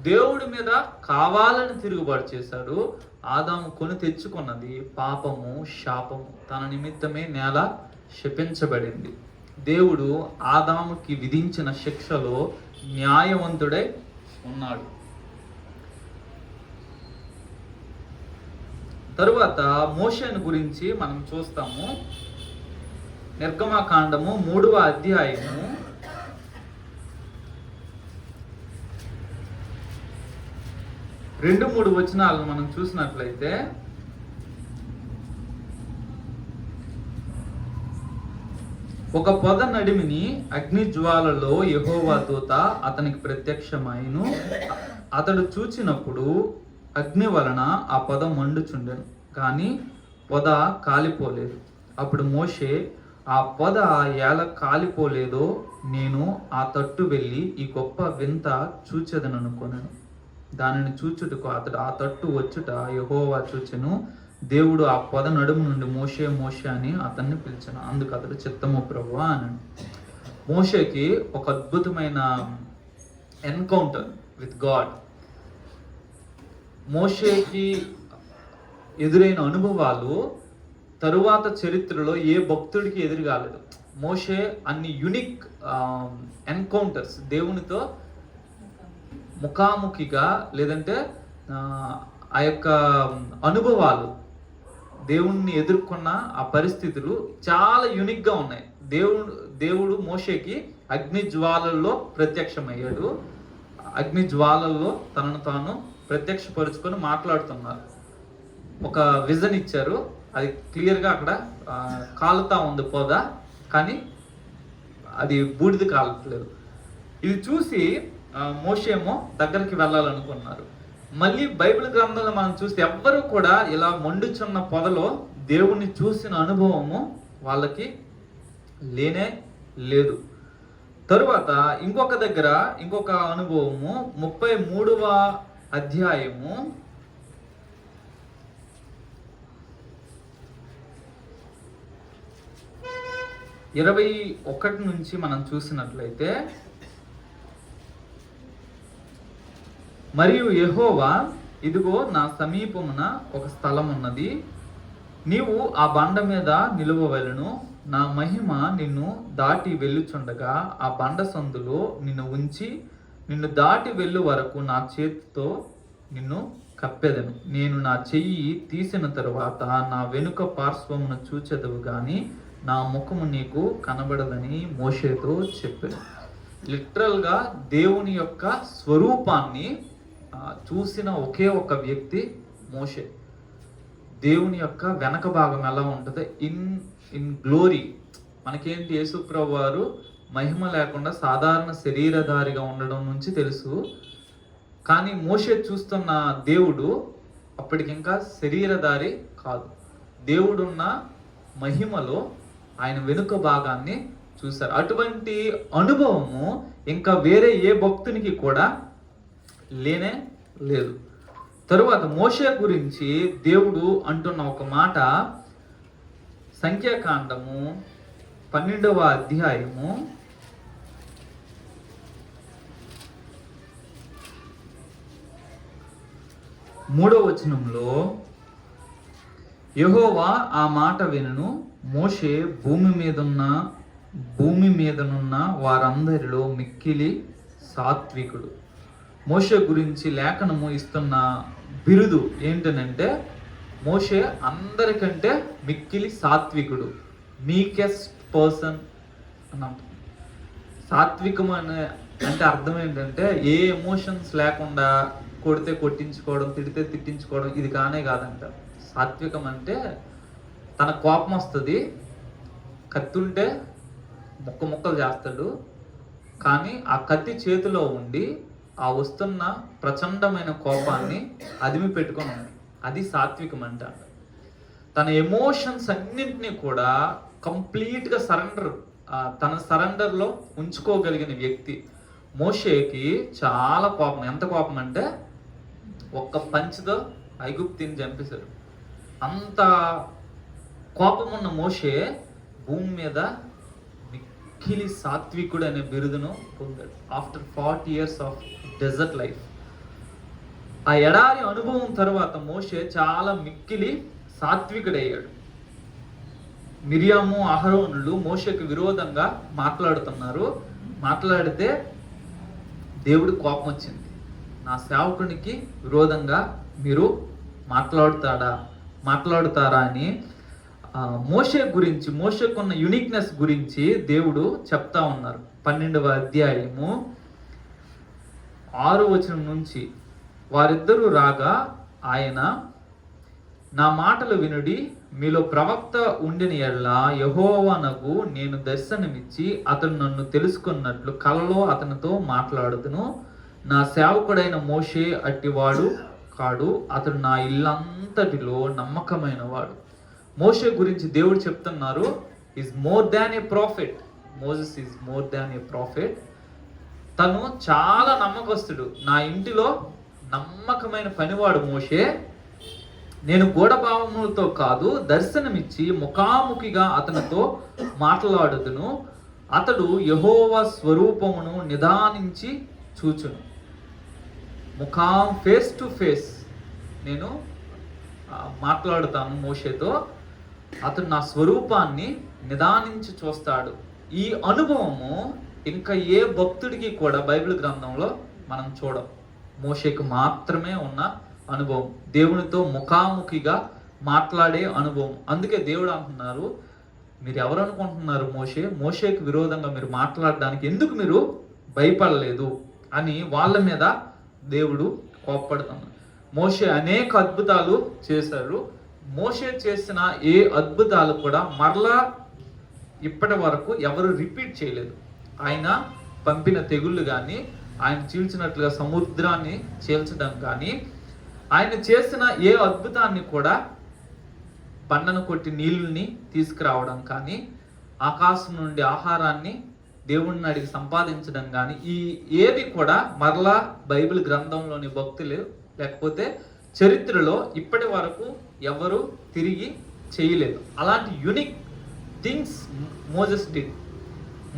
[SPEAKER 1] దేవుడి మీద కావాలని తిరుగుబాటు చేశాడు. ఆదాము కొని తెచ్చుకున్నది పాపము, శాపము. తన నిమిత్తమే నేల శపించబడింది. దేవుడు ఆదాముకి విధించిన శిక్షలో న్యాయవంతుడై ఉన్నాడు. తరువాత మోషేను గురించి మనం చూస్తాము. నిర్గమకాండము 3వ అధ్యాయము 2-3 వచనాలను మనం చూసినట్లయితే, ఒక పొద నడిమిని అగ్నిజ్వాలలో యెహోవా దూత అతనికి ప్రత్యక్షమైను. అతడు చూచినప్పుడు అగ్ని వలన ఆ పొద మండుచుండెను, కానీ పొద కాలిపోలేదు. అప్పుడు మోషే, ఆ పొద ఎలా కాలిపోలేదో నేను ఆ తట్టు వెళ్ళి ఈ గొప్ప వింత చూచెదననుకొనెను. దానిని చూచుటకు అతడు ఆ తట్టు వచ్చుట యెహోవా చూచెను. దేవుడు ఆ పొద నడుము నుండి మోషే మోషే అని అతన్ని పిలిచాను. అందుకు అతడు చిత్తము ప్రభువా అన్నాడు. మోషేకి ఒక అద్భుతమైన ఎన్కౌంటర్ విత్ గాడ్. మోషేకి ఎదురైన అనుభవాలు తరువాత చరిత్రలో ఏ భక్తుడికి ఎదురు కాలేదు. మోషే అన్ని యునిక్ ఎన్కౌంటర్స్, దేవునితో ముఖాముఖిగా లేదంటే ఆ యొక్క అనుభవాలు, దేవుణ్ణి ఎదుర్కొన్న ఆ పరిస్థితులు చాలా యూనిక్గా ఉన్నాయి. దేవుడు మోషేకి అగ్ని జ్వాలల్లో ప్రత్యక్షమయ్యాడు. అగ్ని జ్వాలల్లో తనను తాను ప్రత్యక్షపరుచుకొని మాట్లాడుతున్నారు. ఒక విజన్ ఇచ్చారు, అది క్లియర్గా అక్కడ కాలుతా ఉంది పొద, కానీ అది బూడిద కాలట్లేదు. ఇది చూసి మోషేమో దగ్గరికి వెళ్ళాలనుకున్నారు. మళ్ళీ బైబిల్ గ్రంథంలో మనం చూస్తే ఎవ్వరూ కూడా ఇలా మండుచున్న పొదలో దేవుణ్ణి చూసిన అనుభవము వాళ్ళకి లేనే లేదు. తరువాత ఇంకొక దగ్గర ఇంకొక అనుభవము 33వ అధ్యాయము 21 నుంచి మనం చూసినట్లయితే, మరియు యెహోవా, ఇదిగో నా సమీపమున ఒక స్థలం ఉన్నది, నీవు ఆ బండ మీద నిలువవలెను. నా మహిమ నిన్ను దాటి వెళ్ళుచుండగా ఆ బండ సందులో నిన్ను ఉంచి నిన్ను దాటి వెళ్ళు వరకు నా చేతితో నిన్ను కప్పెదను. నేను నా చెయ్యి తీసిన తరువాత నా వెనుక పార్శ్వమును చూచెదవు గాని నా ముఖము నీకు కనబడదని మోషేతో చెప్పాను. లిటరల్గా దేవుని యొక్క స్వరూపాన్ని చూసిన ఒకే ఒక వ్యక్తి మోషే. దేవుని యొక్క వెనక భాగం ఎలా ఉంటుంది, ఇన్ గ్లోరీ. మనకేంటి, యేసుప్రభు వారు మహిమ లేకుండా సాధారణ శరీరధారిగా ఉండడం నుంచి తెలుసు. కానీ మోషే చూస్తున్న దేవుడు అప్పటికింకా శరీరధారి కాదు. దేవుడున్న మహిమలో ఆయన వెనుక భాగాన్ని చూశారు. అటువంటి అనుభవము ఇంకా వేరే ఏ భక్తునికి కూడా లేనే లేదు. తరువాత మోషే గురించి దేవుడు అంటున్న ఒక మాట, సంఖ్యాకాండము 12వ అధ్యాయము 3వ వచనంలో, యెహోవా ఆ మాట వినును, మోషే భూమి మీదనున్న వారందరిలో మిక్కిలి సాత్వికుడు. మోషే గురించి లేఖనము ఇస్తున్న బిరుదు ఏంటనంటే, మోషే అందరికంటే మిక్కిలి సాత్వికుడు, మీకెస్ట్ పర్సన్ అని అంటాం. సాత్వికం అంటే అర్థం ఏంటంటే ఏ ఎమోషన్స్ లేకుండా కొడితే కొట్టించుకోవడం, తిడితే తిట్టించుకోవడం, ఇది కానే కాదంట. సాత్వికం అంటే తన కోపం వస్తుంది, కత్తుంటే ముక్కలు చేస్తాడు, కానీ ఆ కత్తి చేతిలో ఉండి ఆ వస్తున్న ప్రచండమైన కోపాన్ని అదిమి పెట్టుకొని ఉంది. అది సాత్వికం అంట. తన ఎమోషన్స్ అన్నింటినీ కూడా కంప్లీట్గా తన సరెండర్లో ఉంచుకోగలిగిన వ్యక్తి. మోషేకి చాలా కోపం. ఎంత కోపం అంటే ఒక్క పంచ్తో ఐగుప్తిని చంపేశాడు. అంత కోపం ఉన్న మోషే భూమి మీద మిక్కిలి సాత్వికుడు అనే బిరుదును పొందాడు after 40 years of desert life. ఆ ఎడారి అనుభవం తర్వాత మోషే చాలా మిక్కిలి సాత్వికుడయ్యాడు. మిరియాము, అహరోనులు మోషేకు విరోధంగా మాట్లాడితే దేవుడి కోపం వచ్చింది. నా సేవకునికి విరోధంగా మీరు మాట్లాడుతారా అని మోషే గురించి, మోషేకున్న యునిక్నెస్ గురించి దేవుడు చెప్తా ఉన్నారు. 12వ అధ్యాయము 6వ వచనం నుంచి, వారిద్దరూ రాగా ఆయన, నా మాటలు వినుడి, మీలో ప్రవక్త ఉండిన ఎడల యెహోవానగు నేను దర్శనమిచ్చి అతడు నన్ను తెలుసుకున్నట్లు కలలో అతనితో మాట్లాడుతును. నా సేవకుడైన మోషే అట్టివాడు కాడు, అతడు నా ఇల్లంతటిలో నమ్మకమైన వాడు. మోషే గురించి దేవుడు చెప్తున్నారు, is more than A profit. Moses is more than A profit. తను చాలా నమ్మకస్తుడు, నా ఇంటిలో నమ్మకమైన పనివాడు మోషే. నేను గూఢభావములతో కాదు, దర్శనమిచ్చి ముఖాముఖిగా అతనితో మాట్లాడుతును. అతడు యెహోవా స్వరూపమును నిదానించి చూచును. ఫేస్ టు ఫేస్ నేను మాట్లాడుతాను మోషేతో. అతడు నా స్వరూపాన్ని నిదానించి చూస్తాడు. ఈ అనుభవము ఇంకా ఏ భక్తుడికి కూడా బైబిల్ గ్రంథంలో మనం చూడం. మోషేకు మాత్రమే ఉన్న అనుభవం, దేవునితో ముఖాముఖిగా మాట్లాడే అనుభవం. అందుకే దేవుడు అంటున్నారు, మీరు ఎవరు అనుకుంటున్నారు, మోషేకు విరోధంగా మీరు మాట్లాడడానికి ఎందుకు మీరు భయపడలేదు అని వాళ్ళ మీద దేవుడు కోప్పడుతున్నారు. మోషే అనేక అద్భుతాలు చేశారు. మోషే చేసిన ఏ అద్భుతాలు కూడా మరలా ఇప్పటి వరకు ఎవరు రిపీట్ చేయలేదు. ఆయన పంపిన తెగుళ్ళు కానీ, ఆయన చీల్చినట్లుగా సముద్రాన్ని చీల్చడం కానీ, ఆయన చేసిన ఏ అద్భుతాన్ని కూడా బండను కొట్టి నీళ్ళని తీసుకురావడం కానీ, ఆకాశం నుండి ఆహారాన్ని దేవుణ్ణి అడిగి సంపాదించడం కానీ, ఏది కూడా మరలా బైబిల్ గ్రంథంలోని భక్తులు లేకపోతే చరిత్రలో ఇప్పటి వరకు ఎవరు తిరిగి చేయలేదు. అలాంటి యునిక్ థింగ్స్ మోసెస్ డిడ్.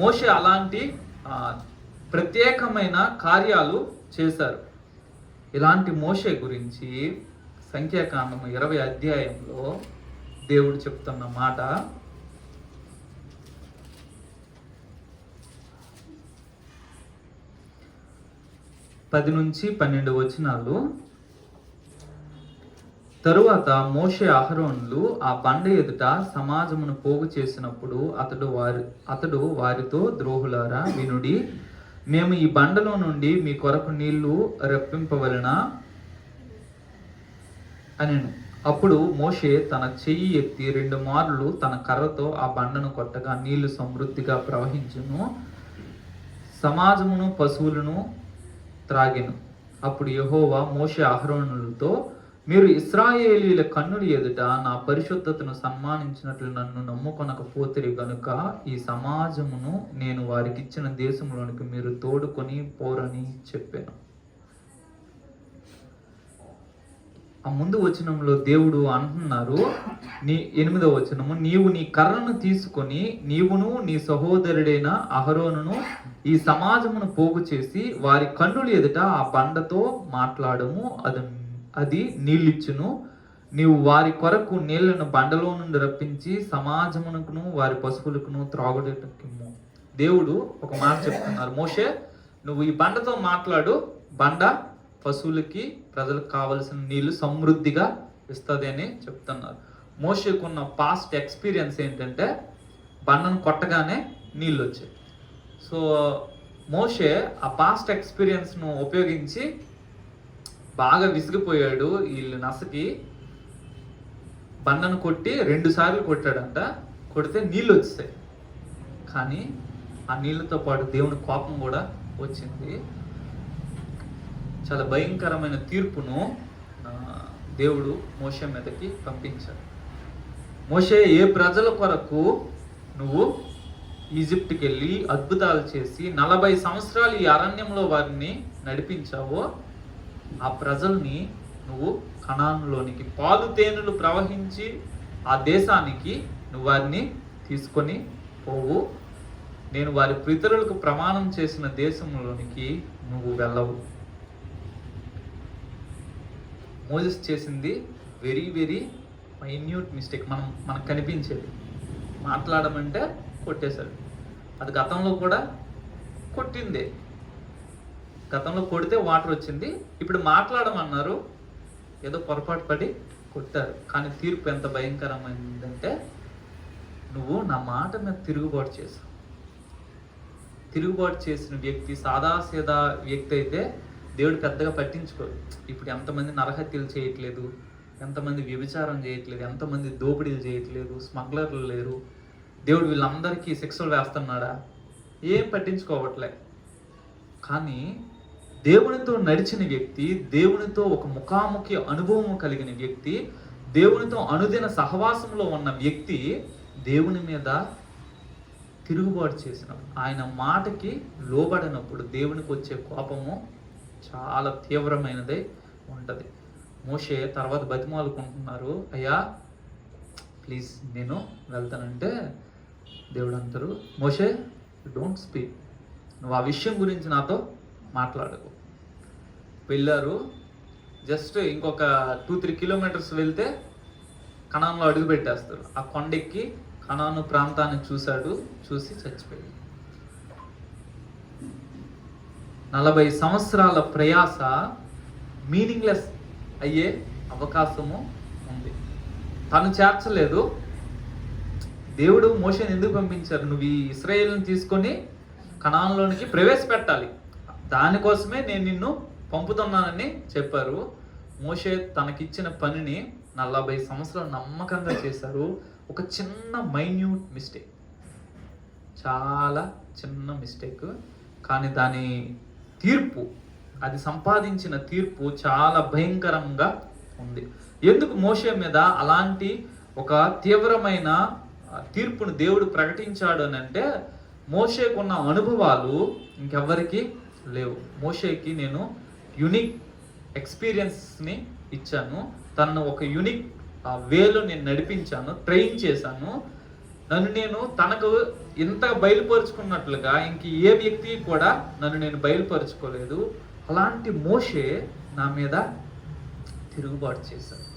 [SPEAKER 1] మోషే అలాంటి ప్రత్యేకమైన కార్యాలు చేశారు. ఇలాంటి మోషే గురించి సంఖ్యాకాండము 20వ అధ్యాయంలో దేవుడు చెప్తున్న మాట, 10 నుంచి 12 వచనాలు. తరువాత మోషే అహరోనులు ఆ బండ ఎదుట సమాజమును పోగు చేసినప్పుడు అతడు వారితో, ద్రోహులారా వినుడి, మేము ఈ బండలో నుండి మీ కొరకు నీళ్లు రప్పింపవలెనా అనెను. అప్పుడు మోషే తన చెయ్యి ఎత్తి 2 మార్లు తన కర్రతో ఆ బండను కొట్టగా నీళ్లు సమృద్ధిగా ప్రవహించును, సమాజమును పశువులను త్రాగెను. అప్పుడు యెహోవా మోషే అహరోనులతో, మీరు ఇశ్రాయేలీయుల కన్నుల ఎదుట నా పరిశుద్ధతను సన్మానించినట్లు నన్ను నమ్ముకొనకపోతిరి గనుక ఈ సమాజమును నేను వారికి ఇచ్చిన దేశంలోనికి మీరు తోడుకొని పోరని చెప్పాను. ఆ ముందు వచనంలో దేవుడు అంటున్నారు, 8వ వచనము, నీవు నీ కర్రను తీసుకొని నీవును నీ సహోదరుడైన అహరోనును ఈ సమాజమును పోగు చేసి వారి కన్నుల ఎదుట ఆ బండతో మాట్లాడము, అది నీళ్ళిచ్చును. నీవు వారి కొరకు నీళ్లను బండలో నుండి రప్పించి సమాజమునకును వారి పశువులకును త్రాగుటకిమ్ము. దేవుడు ఒక మాట చెప్తున్నారు, మోషే నువ్వు ఈ బండతో మాట్లాడు, బండ పశువులకి ప్రజలకు కావలసిన నీళ్లు సమృద్ధిగా ఇస్తుంది అని చెప్తున్నారు. మోషేకున్న పాస్ట్ ఎక్స్పీరియన్స్ ఏంటంటే బండను కొట్టగానే నీళ్ళు వచ్చాయి. సో మోషే ఆ పాస్ట్ ఎక్స్పీరియన్స్ను ఉపయోగించి బాగా విసిగిపోయాడు. వీళ్ళు నసకి బండను కొట్టి 2 సార్లు కొట్టాడంట. కొడితే నీళ్ళు వచ్చాయి, కానీ ఆ నీళ్ళతో పాటు దేవుని కోపం కూడా వచ్చింది. చాలా భయంకరమైన తీర్పును దేవుడు మోషే మీదకి పంపించాడు. మోషే, ఏ ప్రజల కొరకు నువ్వు ఈజిప్ట్కి వెళ్ళి అద్భుతాలు చేసి 40 సంవత్సరాలు ఈ అరణ్యంలో వారిని నడిపించావో, ఆ ప్రజల్ని నువ్వు కనానులోనికి పాలు తేనెలు ప్రవహించి ఆ దేశానికి నువ్వు వారిని తీసుకొని పోవు. నేను వారి పితరులకు ప్రమాణం చేసిన దేశంలోనికి నువ్వు వెళ్ళవు. మోసెస్ చేసింది వెరీ వెరీ మైన్యూట్ మిస్టేక్. మనకు కనిపించేది మాట్లాడమంటే కొట్టేశాడు. అది గతంలో కూడా కొట్టిందే. గతంలో కొడితే వాటర్ వచ్చింది, ఇప్పుడు మాట్లాడమన్నారు, ఏదో పొరపాటు పడి కొట్టారు. కానీ తీర్పు ఎంత భయంకరమైందంటే, నువ్వు నా మాట మీద తిరుగుబాటు చేశావు. తిరుగుబాటు చేసిన వ్యక్తి సాదాసీదా వ్యక్తి అయితే దేవుడు పెద్దగా పట్టించుకోడు. ఇప్పుడు ఎంతమంది నరహత్యలు చేయట్లేదు, ఎంతమంది వ్యభిచారం చేయట్లేదు, ఎంతమంది దోపిడీలు చేయట్లేదు, స్మగ్లర్లు లేరు. దేవుడు వీళ్ళందరికీ శిక్షలు వేస్తున్నాడా? ఏం పట్టించుకోవట్లే. కానీ దేవునితో నడిచిన వ్యక్తి, దేవునితో ఒక ముఖాముఖి అనుభవం కలిగిన వ్యక్తి, దేవునితో అనుదిన సహవాసంలో ఉన్న వ్యక్తి దేవుని మీద తిరుగుబాటు చేసినప్పుడు, ఆయన మాటకి లోబడినప్పుడు దేవునికి వచ్చే కోపము చాలా తీవ్రమైనదే ఉంటుంది. మోషే తర్వాత బతిమాలుకుంటున్నారు, అయ్యా ప్లీజ్ నేను వెళ్తానంటే దేవుడు అంటారు, మోషే డోంట్ స్పీక్, నువ్వు ఆ విషయం గురించి నాతో మాట్లాడకు. వెళ్ళారు. జస్ట్ ఇంకొక 2-3 కిలోమీటర్స్ వెళ్తే కనాన్లో అడుగు పెట్టేస్తారు. ఆ కొండెక్కి కనాను ప్రాంతాన్ని చూశాడు, చూసి చచ్చిపోయాడు. 40 సంవత్సరాల ప్రయాస మీనింగ్లెస్ అయ్యే అవకాశము ఉంది. తను చేర్చలేదు. దేవుడు మోషేని ఎందుకు పంపించారు? నువ్వు ఈ ఇశ్రాయేలుని తీసుకొని కనాన్లోనికి ప్రవేశపెట్టాలి, దానికోసమే నేను నిన్ను పంపుతున్నానని చెప్పారు. మోషే తనకిచ్చిన పనిని 40 సంవత్సరాలు నమ్మకంగా చేశారు. ఒక చిన్న మైన్యూట్ మిస్టేక్, చాలా చిన్న మిస్టేక్, కానీ దాని తీర్పు, అది సంపాదించిన తీర్పు చాలా భయంకరంగా ఉంది. ఎందుకు మోషే మీద అలాంటి ఒక తీవ్రమైన తీర్పును దేవుడు ప్రకటించాడు అని అంటే, మోషేకున్న అనుభవాలు ఇంకెవ్వరికి లేవు. మోషేకి నేను యునిక్ ఎక్స్పీరియన్స్ని ఇచ్చాను, తనను ఒక యునిక్ వేలో నేను నడిపించాను, ట్రైన్ చేశాను. నేను తనకు ఇంత బయలుపరుచుకున్నట్లుగా ఇంక ఏ వ్యక్తి కూడా నన్ను నేను బయలుపరుచుకోలేదు. అలాంటి మోషే నా మీద తిరుగుబాటు చేశాడు.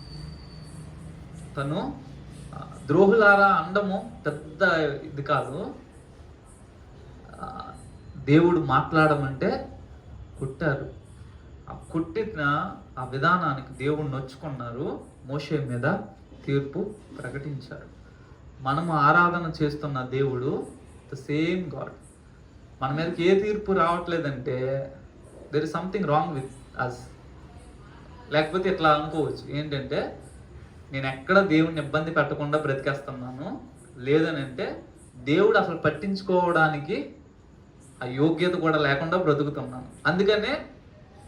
[SPEAKER 1] తను ద్రోహులారా అండము పెద్ద ఇది కాదు. దేవుడు మాట్లాడమంటే కొట్టారు. ఆ కొట్టిన ఆ విధానానికి దేవుడు నొచ్చుకున్నారు, మోషే మీద తీర్పు ప్రకటించారు. మనము ఆరాధన చేస్తున్న దేవుడు ద సేమ్ గాడ్. మన మీదకి ఏ తీర్పు రావట్లేదంటే there is something wrong with us. లేకపోతే ఇట్లా అనుకోవచ్చు, ఏంటంటే నేను ఎక్కడ దేవుడిని ఇబ్బంది పెట్టకుండా బ్రతికేస్తున్నాను, లేదని అంటే దేవుడు అసలు పట్టించుకోవడానికి ఆ యోగ్యత కూడా లేకుండా బ్రతుకుతున్నాను, అందుకనే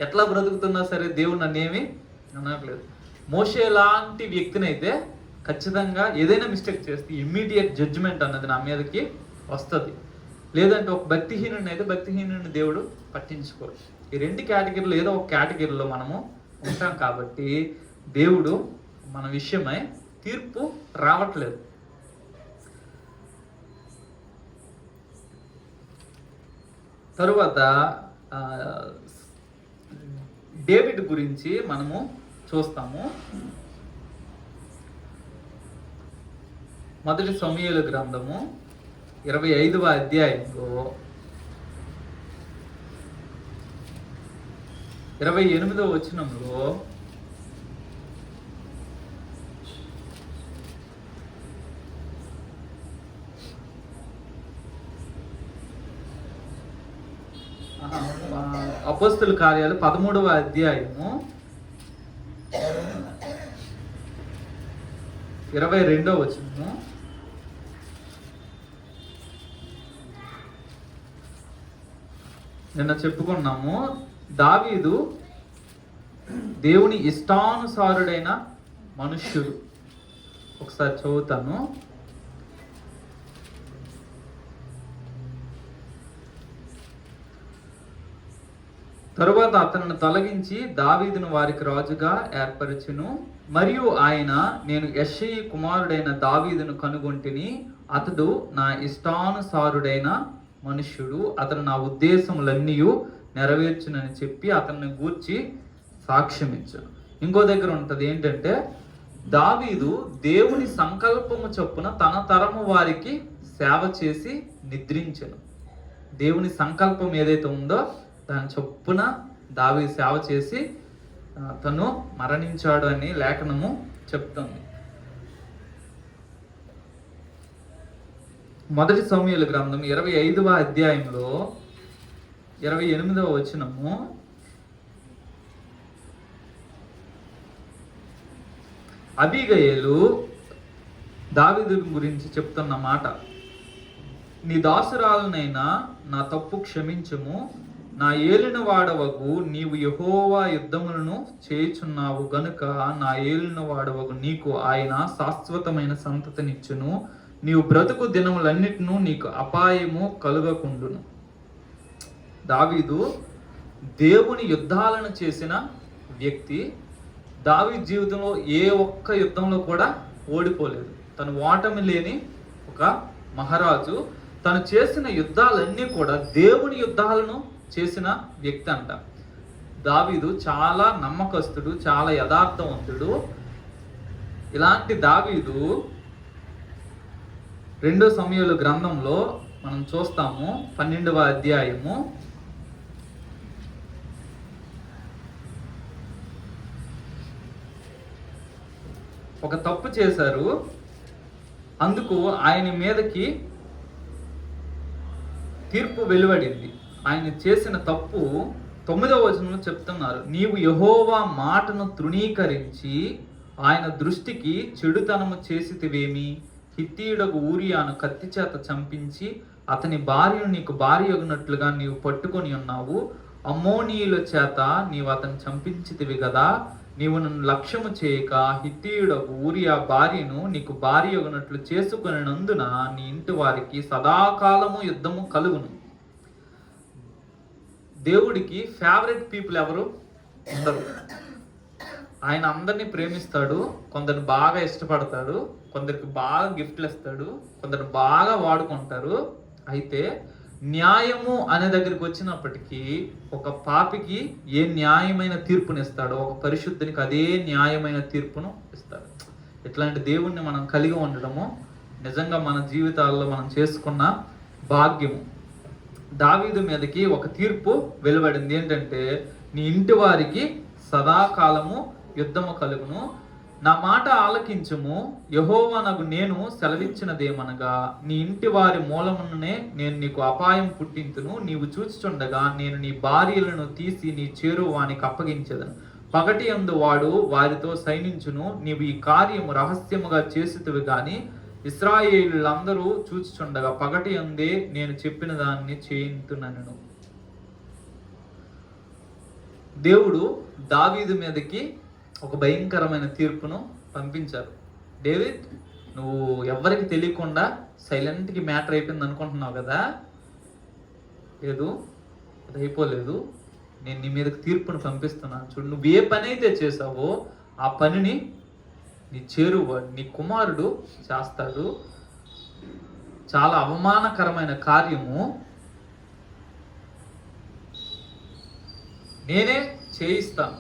[SPEAKER 1] ఎట్లా బ్రతుకుతున్నా సరే దేవుడు నన్ను ఏమీ అనట్లేదు. మోషే లాంటి వ్యక్తినైతే ఖచ్చితంగా ఏదైనా మిస్టేక్ చేస్తే ఇమ్మీడియట్ జడ్జిమెంట్ అన్నది నా మీదకి వస్తుంది. లేదంటే ఒక భక్తిహీనుడిని అయితే భక్తిహీనుడిని దేవుడు పట్టించుకోరు. ఈ రెండు కేటగిరీలో ఏదో ఒక కేటగిరీలో మనము ఉంటాం కాబట్టి దేవుడు మన విషయమై తీర్పు రావట్లేదు. తరువాత డేవిడ్ గురించి మనము చూస్తాము. మొదటి సమూయేలు గ్రంథము 25వ అధ్యాయంలో 28వ వచనంలో అపోస్తలుల కార్యాలు 13వ అధ్యాయము 22వ వచనము, నిన్న చెప్పుకున్నాము, దావీదు దేవుని ఇష్టానుసారుడైన మనుష్యుడు. ఒకసారి చదువుతాను. తరువాత అతనిని తొలగించి దావీదును వారికి రాజుగా ఏర్పరచును. మరియు ఆయన, నేను యెష్షయి కుమారుడైన దావీదును కనుగొంటిని, అతడు నా ఇష్టానుసారుడైన మనుష్యుడు, అతను నా ఉద్దేశములన్నీ నెరవేర్చునని చెప్పి అతన్ని గూర్చి సాక్ష్యం ఇచ్చాను. ఇంకో దగ్గర ఉంటుంది ఏంటంటే, దావీదు దేవుని సంకల్పము చొప్పున తన తరము వారికి సేవ చేసి నిద్రించెను. దేవుని సంకల్పం ఏదైతే ఉందో దాని చొప్పున దావీదు సేవ చేసి తను మరణించాడు అని లేఖనము చెప్తుంది. మొదటి సమూయేలు గ్రంథం 25వ అధ్యాయంలో 28వ వచనము, అబీగయలు దావీదు గురించి చెప్తున్న మాట, నీ దాసురాలనైనా నా తప్పు క్షమించుము, నా ఏలిన వాడవగు నీవు యెహోవా యుద్ధములను చేయుచున్నావు గనుక నా ఏలిన వాడవగు నీకు ఆయన శాశ్వతమైన సంతతినిచ్చును, నీవు బ్రతుకు దినములన్నిటినూ నీకు అపాయము కలుగకుండును. దావీదు దేవుని యుద్ధాలను చేసిన వ్యక్తి. దావీదు జీవితంలో ఏ ఒక్క యుద్ధంలో కూడా ఓడిపోలేదు. తను ఓటమి లేని ఒక మహారాజు. తను చేసిన యుద్ధాలన్నీ కూడా దేవుని యుద్ధాలను చేసిన వ్యక్తి అంట. దావీదు చాలా నమ్మకస్తుడు, చాలా యథార్థవంతుడు. ఇలాంటి దావీదు 2 సమూయేలు గ్రంథంలో మనం చూస్తాము. 12వ అధ్యాయము 1 తప్పు చేశారు, అందుకు ఆయన మీదకి తీర్పు వెలువడింది. ఆయన చేసిన తప్పు 9వ వచనంలో చెప్తున్నారు, నీవు యెహోవా మాటను తృణీకరించి ఆయన దృష్టికి చెడుతనము చేసితివేమి, హిత్తీయుడగు ఊరియాను కత్తి చేత చంపించి అతని భార్యను నీకు భార్య అగునట్లుగా నీవు పట్టుకొని ఉన్నావు, అమ్మోనీయుల చేత నీవు అతను చంపించితివి కదా, నీవు నన్ను లక్ష్యము చేయక హిత్తీయుడగు ఊరియా భార్యను నీకు భార్య అగునట్లు చేసుకొనినందున నీ ఇంటి వారికి సదాకాలము యుద్ధము కలుగును. దేవుడికి ఫేవరెట్ పీపుల్ ఎవరు ఉండరు. ఆయన అందరినీ ప్రేమిస్తాడు, కొందరిని బాగా ఇష్టపడతాడు, కొందరికి బాగా గిఫ్ట్లు ఇస్తాడు, కొందరు బాగా వాడుకుంటారు. అయితే న్యాయము అనే దగ్గరికి వచ్చినప్పటికీ ఒక పాపికి ఏ న్యాయమైన తీర్పునిస్తాడో ఒక పరిశుద్ధునికి అదే న్యాయమైన తీర్పును ఇస్తాడు. ఇట్లాంటి దేవుణ్ణి మనం కలిగి ఉండడము నిజంగా మన జీవితాల్లో మనం చేసుకున్న భాగ్యము. దావీదు మీదకి ఒక తీర్పు వెలువడింది. ఏంటంటే, నీ ఇంటి వారికి సదాకాలము యుద్ధము కలుగును. నా మాట ఆలకించుము. యెహోవానగు నేను సెలవిచ్చినదేమనగా, నీ ఇంటి వారి మూలముననే నేను నీకు అపాయం పుట్టింతును. నీవు చూచుచుండగా నేను నీ భార్యలను తీసి నీ చేరు వానికి అప్పగించెదను. పగటి యందు వాడు వారితో సైనించును. నీవు ఈ కార్యము రహస్యముగా చేసితివి గాని ఇశ్రాయేలులందరూ చూచుచుండగా పగటి యందే నేను చెప్పిన దాన్ని చేయింతునను. దేవుడు దావీదు మీదకి ఒక భయంకరమైన తీర్పును పంపించారు. డేవిడ్, నువ్వు ఎవరికి తెలియకుండా సైలెంట్కి మ్యాటర్ అయిపోయింది అనుకుంటున్నావు కదా, లేదు, అది అయిపోలేదు. నేను నీ మీదకి తీర్పును పంపిస్తున్నాను. చూడు, నువ్వు ఏ పని అయితే చేసావో ఆ పనిని నీ చేరువాడు, నీ కుమారుడు చేస్తాడు. చాలా అవమానకరమైన కార్యము నేనే చేయిస్తాను.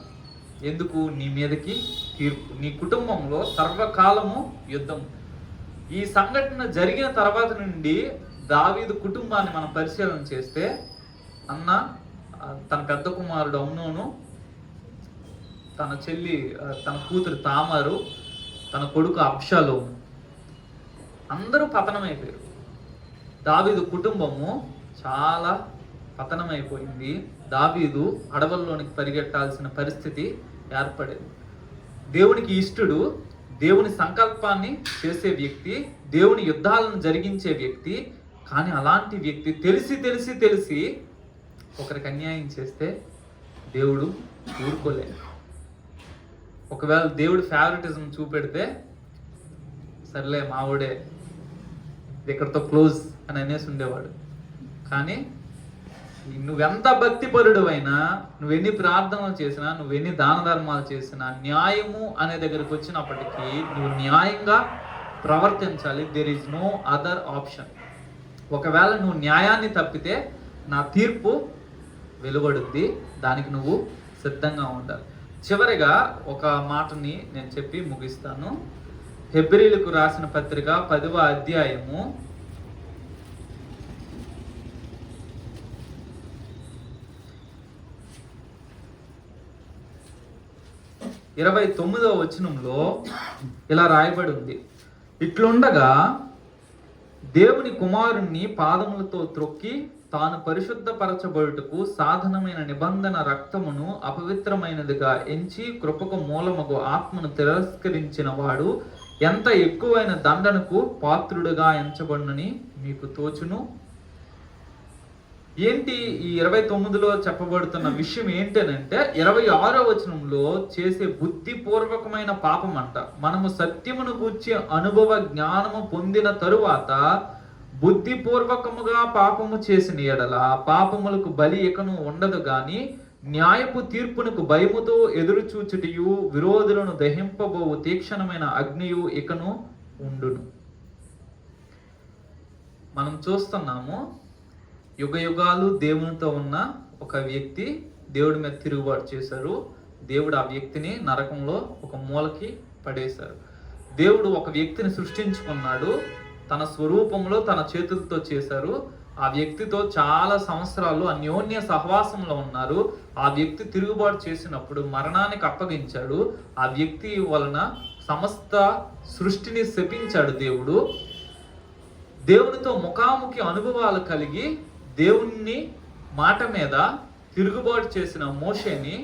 [SPEAKER 1] ఎందుకు? నీ మీదకి తీర్పు. నీ కుటుంబంలో సర్వకాలము యుద్ధం. ఈ సంఘటన జరిగిన తర్వాత నుండి దావీదు కుటుంబాన్ని మనం పరిశీలన చేస్తే, అన్న, తన పెద్ద కుమారుడు అమ్నోను, తన చెల్లి, తన కూతురు తామారు, తన కొడుకు అబ్షాలోము, అందరూ పతనమైపోయారు. దావీదు కుటుంబము చాలా పతనమైపోయింది. దావీదు అడవుల్లోనికి పరిగెట్టాల్సిన పరిస్థితి ఏర్పడేది. దేవునికి ఇష్టడు, దేవుని సంకల్పాన్ని చేసే వ్యక్తి, దేవుని యుద్ధాలను జరిగించే వ్యక్తి. కానీ అలాంటి వ్యక్తి తెలిసి తెలిసి తెలిసి ఒకరికి అన్యాయం చేస్తే దేవుడు ఊరుకోలేదు. ఒకవేళ దేవుడు ఫేవరెటిజం చూపెడితే, సర్లే మావుడే ఇక్కడితో క్లోజ్ అని అనేసి ఉండేవాడు. కానీ నువ్వెంత భక్తిపరుడు అయినా, నువ్వెన్ని ప్రార్థనలు చేసినా, నువ్వెన్ని దాన ధర్మాలు చేసినా, న్యాయము అనే దగ్గరికి వచ్చినప్పటికీ నువ్వు న్యాయంగా ప్రవర్తించాలి. There is no other option. ఒకవేళ నువ్వు న్యాయాన్ని తప్పితే నా తీర్పు వెలువడుద్ది. దానికి నువ్వు సిద్ధంగా ఉండాలి. చివరిగా ఒక మాటని నేను చెప్పి ముగిస్తాను. హెబ్రీలకు రాసిన పత్రిక 10వ అధ్యాయము 29వ వచనంలో ఇలా రాయబడి ఉంది. ఇట్లుండగా దేవుని కుమారుణ్ణి పాదములతో త్రొక్కి తాను పరిశుద్ధపరచబడుటకు సాధనమైన నిబంధన రక్తమును అపవిత్రమైనదిగా ఎంచి కృపకు మూలమగు ఆత్మను తిరస్కరించిన వాడు ఎంత ఎక్కువైన దండనకు పాత్రుడుగా ఎంచబడునని మీకు తోచును. ఏంటి ఈ 29లో చెప్పబడుతున్న విషయం ఏంటనంటే, 26వ వచనంలో చేసే బుద్ధిపూర్వకమైన పాపం అంట. మనము సత్యమును గూర్చి అనుభవ జ్ఞానము పొందిన తరువాత బుద్ధిపూర్వకముగా పాపము చేసిన ఎడల పాపములకు బలి ఇకను ఉండదు గాని న్యాయపు తీర్పునకు భయముతో ఎదురు చూచుటయు విరోధులను దహింపబోవు తీక్షణమైన అగ్నియు ఇకను ఉండును. మనం చూస్తున్నాము, యుగ యుగాలు దేవునితో ఉన్న ఒక వ్యక్తి దేవుడి మీద తిరుగుబాటు చేశారు. దేవుడు ఆ వ్యక్తిని నరకంలో ఒక మూలకి పడేశారు. దేవుడు ఒక వ్యక్తిని సృష్టించుకున్నాడు, తన స్వరూపంలో తన చేతులతో చేశారు. ఆ వ్యక్తితో చాలా సంవత్సరాలు అన్యోన్య సహవాసంలో ఉన్నారు. ఆ వ్యక్తి తిరుగుబాటు చేసినప్పుడు మరణానికి అప్పగించాడు. ఆ వ్యక్తి వలన సమస్త సృష్టిని శపించాడు దేవుడు. దేవునితో ముఖాముఖి అనుభవాలు కలిగి దేవుని మాట మీద తిరుగుబాటు చేసిన మోషేని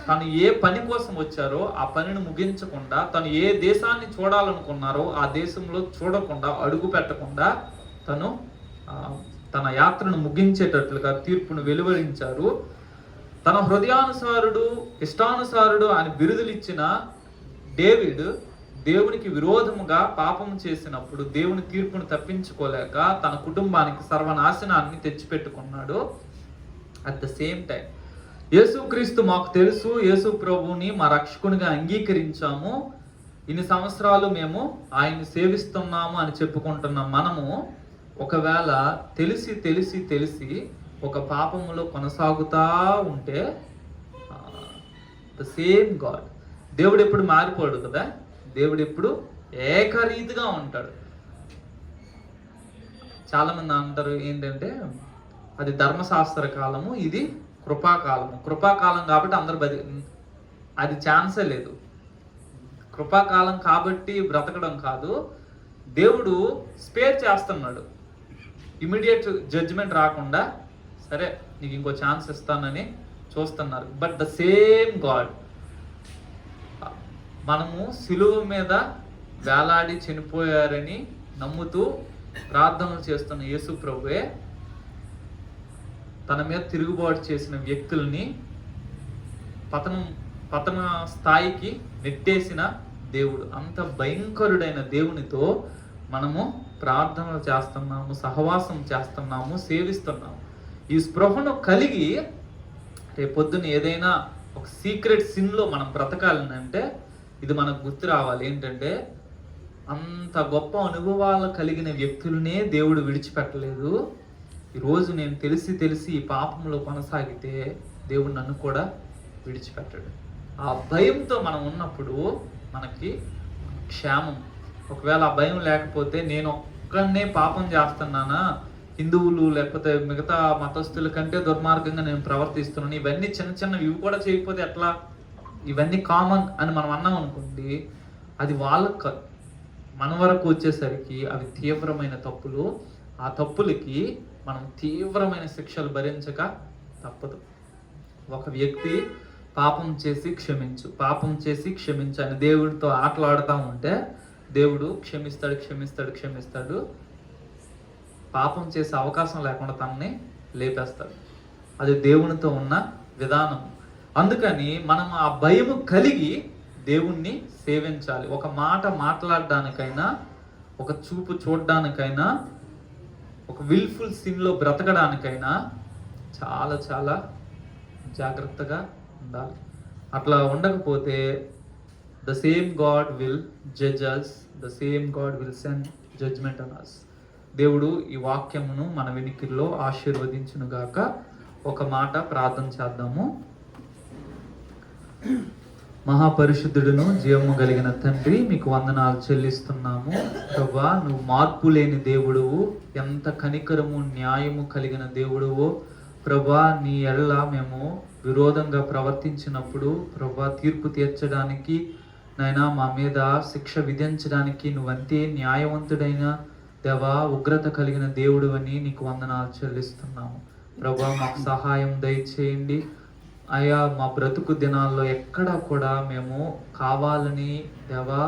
[SPEAKER 1] తను ఏ పని కోసం వచ్చారో ఆ పనిని ముగించకుండా, తను ఏ దేశాన్ని చూడాలనుకున్నారో ఆ దేశంలో చూడకుండా, అడుగు పెట్టకుండా తన యాత్రను ముగించేటట్లుగా తీర్పును వెలువరించారు. తన హృదయానుసారుడు, ఇష్టానుసారుడు అని బిరుదులు ఇచ్చిన డేవిడ్ దేవునికి విరోధముగా పాపం చేసినప్పుడు దేవుని తీర్పును తప్పించుకోలేక తన కుటుంబానికి సర్వనాశనాన్ని తెచ్చిపెట్టుకున్నాడు. అట్ ద సేమ్ టైం యేసుక్రీస్తు మాకు తెలుసు, యేసు ప్రభువుని మా రక్షకునిగా అంగీకరించాము, ఇన్ని సంవత్సరాలు మేము ఆయన్ని సేవిస్తున్నాము అని చెప్పుకుంటున్న మనము ఒకవేళ తెలిసి తెలిసి తెలిసి ఒక పాపములో కొనసాగుతా ఉంటే, ద సేమ్ గాడ్, దేవుడు ఎప్పుడు మారిపోడు కదా, దేవుడు ఎప్పుడు ఏకరీతిగా ఉంటాడు. చాలా మంది అంటారు ఏంటంటే అది ధర్మశాస్త్ర కాలము, ఇది కృపాకాలం కాబట్టి అందరు అది ఛాన్సే లేదు. కృపాకాలం కాబట్టి బ్రతకడం కాదు, దేవుడు స్పేర్ చేస్తున్నాడు. ఇమీడియట్ జడ్జిమెంట్ రాకుండా సరే నీకు ఇంకో ఛాన్స్ ఇస్తానని చూస్తున్నారు. బట్ ద సేమ్ గాడ్, మనము సిలువ మీద వేలాడి చనిపోయారని నమ్ముతూ ప్రార్థనలు చేస్తున్న యేసు ప్రభువే తన మీద తిరుగుబాటు చేసిన వ్యక్తుల్ని పతన స్థాయికి నెట్టేసిన దేవుడు. అంత భయంకరుడైన దేవునితో మనము ప్రార్థనలు చేస్తున్నాము, సహవాసం చేస్తున్నాము, సేవిస్తున్నాము. ఈ స్పృహను కలిగి రేపొద్దున ఏదైనా ఒక సీక్రెట్ సిన్లో మనం బ్రతకాలని అంటే ఇది మనకు గుర్తు రావాలి. ఏంటంటే అంత గొప్ప అనుభవాలు కలిగిన వ్యక్తులనే దేవుడు విడిచిపెట్టలేదు. ఈరోజు నేను తెలిసి ఈ పాపంలో కొనసాగితే దేవుడు నన్ను కూడా విడిచిపెట్టాడు. ఆ భయంతో మనం ఉన్నప్పుడు మనకి క్షేమం. ఒకవేళ ఆ భయం లేకపోతే నేను ఒక్కనే పాపం చేస్తున్నానా, హిందువులు లేకపోతే మిగతా మతస్థుల కంటే దుర్మార్గంగా నేను ప్రవర్తిస్తున్నాను, ఇవన్నీ చిన్నవి ఇవి కూడా చేయకపోతే ఎట్లా, ఇవన్నీ కామన్ అని మనం అన్నాం అనుకోండి, అది వాళ్ళకు మన వరకు వచ్చేసరికి అవి తీవ్రమైన తప్పులు. ఆ తప్పులకి మనం తీవ్రమైన శిక్షలు భరించక తప్పదు. ఒక వ్యక్తి పాపం చేసి క్షమించు అని దేవుడితో ఆటలాడుతూ ఉంటే దేవుడు క్షమిస్తాడు. పాపం చేసే అవకాశం లేకుండా తనని లేపేస్తాడు. అది దేవునితో ఉన్న విధానం. అందుకని మనం ఆ భయము కలిగి దేవుణ్ణి సేవించాలి. ఒక మాట మాట్లాడడానికైనా, ఒక చూపు చూడడానికైనా, ఒక విల్ఫుల్ సిన్లో బ్రతకడానికైనా చాలా చాలా జాగ్రత్తగా ఉండాలి. అట్లా ఉండకపోతే the same god will judge us, the same god will send judgement on us. దేవుడు ఈ వాక్యమును మన వెనికిల్లో ఆశీర్వదించును గాక. ఒక మాట ప్రార్థన చేద్దాము. మహాపరిశుద్ధుడును జీవము కలిగిన తండ్రి, మీకు వందనాలు చెల్లిస్తున్నాము. ప్రభువా, నువ్వు మార్పు లేని దేవుడువు, ఎంత కనికరము న్యాయము కలిగిన దేవుడువో ప్రభువా. నీ ఎడల మేము విరోధంగా ప్రవర్తించినప్పుడు ప్రభువా, తీర్పు తీర్చడానికి నాయనా, మా మీద శిక్ష విధించడానికి నువ్వంతే న్యాయవంతుడైన దేవా, ఉగ్రత కలిగిన దేవుడు అని నీకు వందనాలు చెల్లిస్తున్నాము. ప్రభువా, మాకు సహాయం దయచేయండి అయ్యా. మా బ్రతుకు దినాల్లో ఎక్కడా కూడా మేము కావాలని దేవా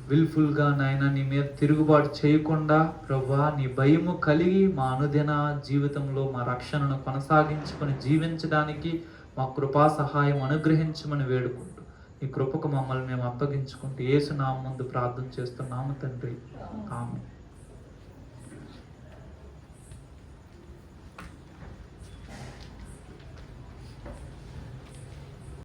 [SPEAKER 1] విల్ఫుల్గా నాయన నీ మీద తిరుగుబాటు చేయకుండా ప్రభువా, నీ భయము కలిగి మా అనుదిన జీవితంలో మా రక్షణను కొనసాగించుకొని జీవించడానికి మా కృపా సహాయం అనుగ్రహించమని వేడుకుంటూ ఈ కృపకు మమ్మల్ని మేము అప్పగించుకుంటూ యేసు నామమున ప్రార్థన చేస్తున్నాము తండ్రి. ఆమేన్.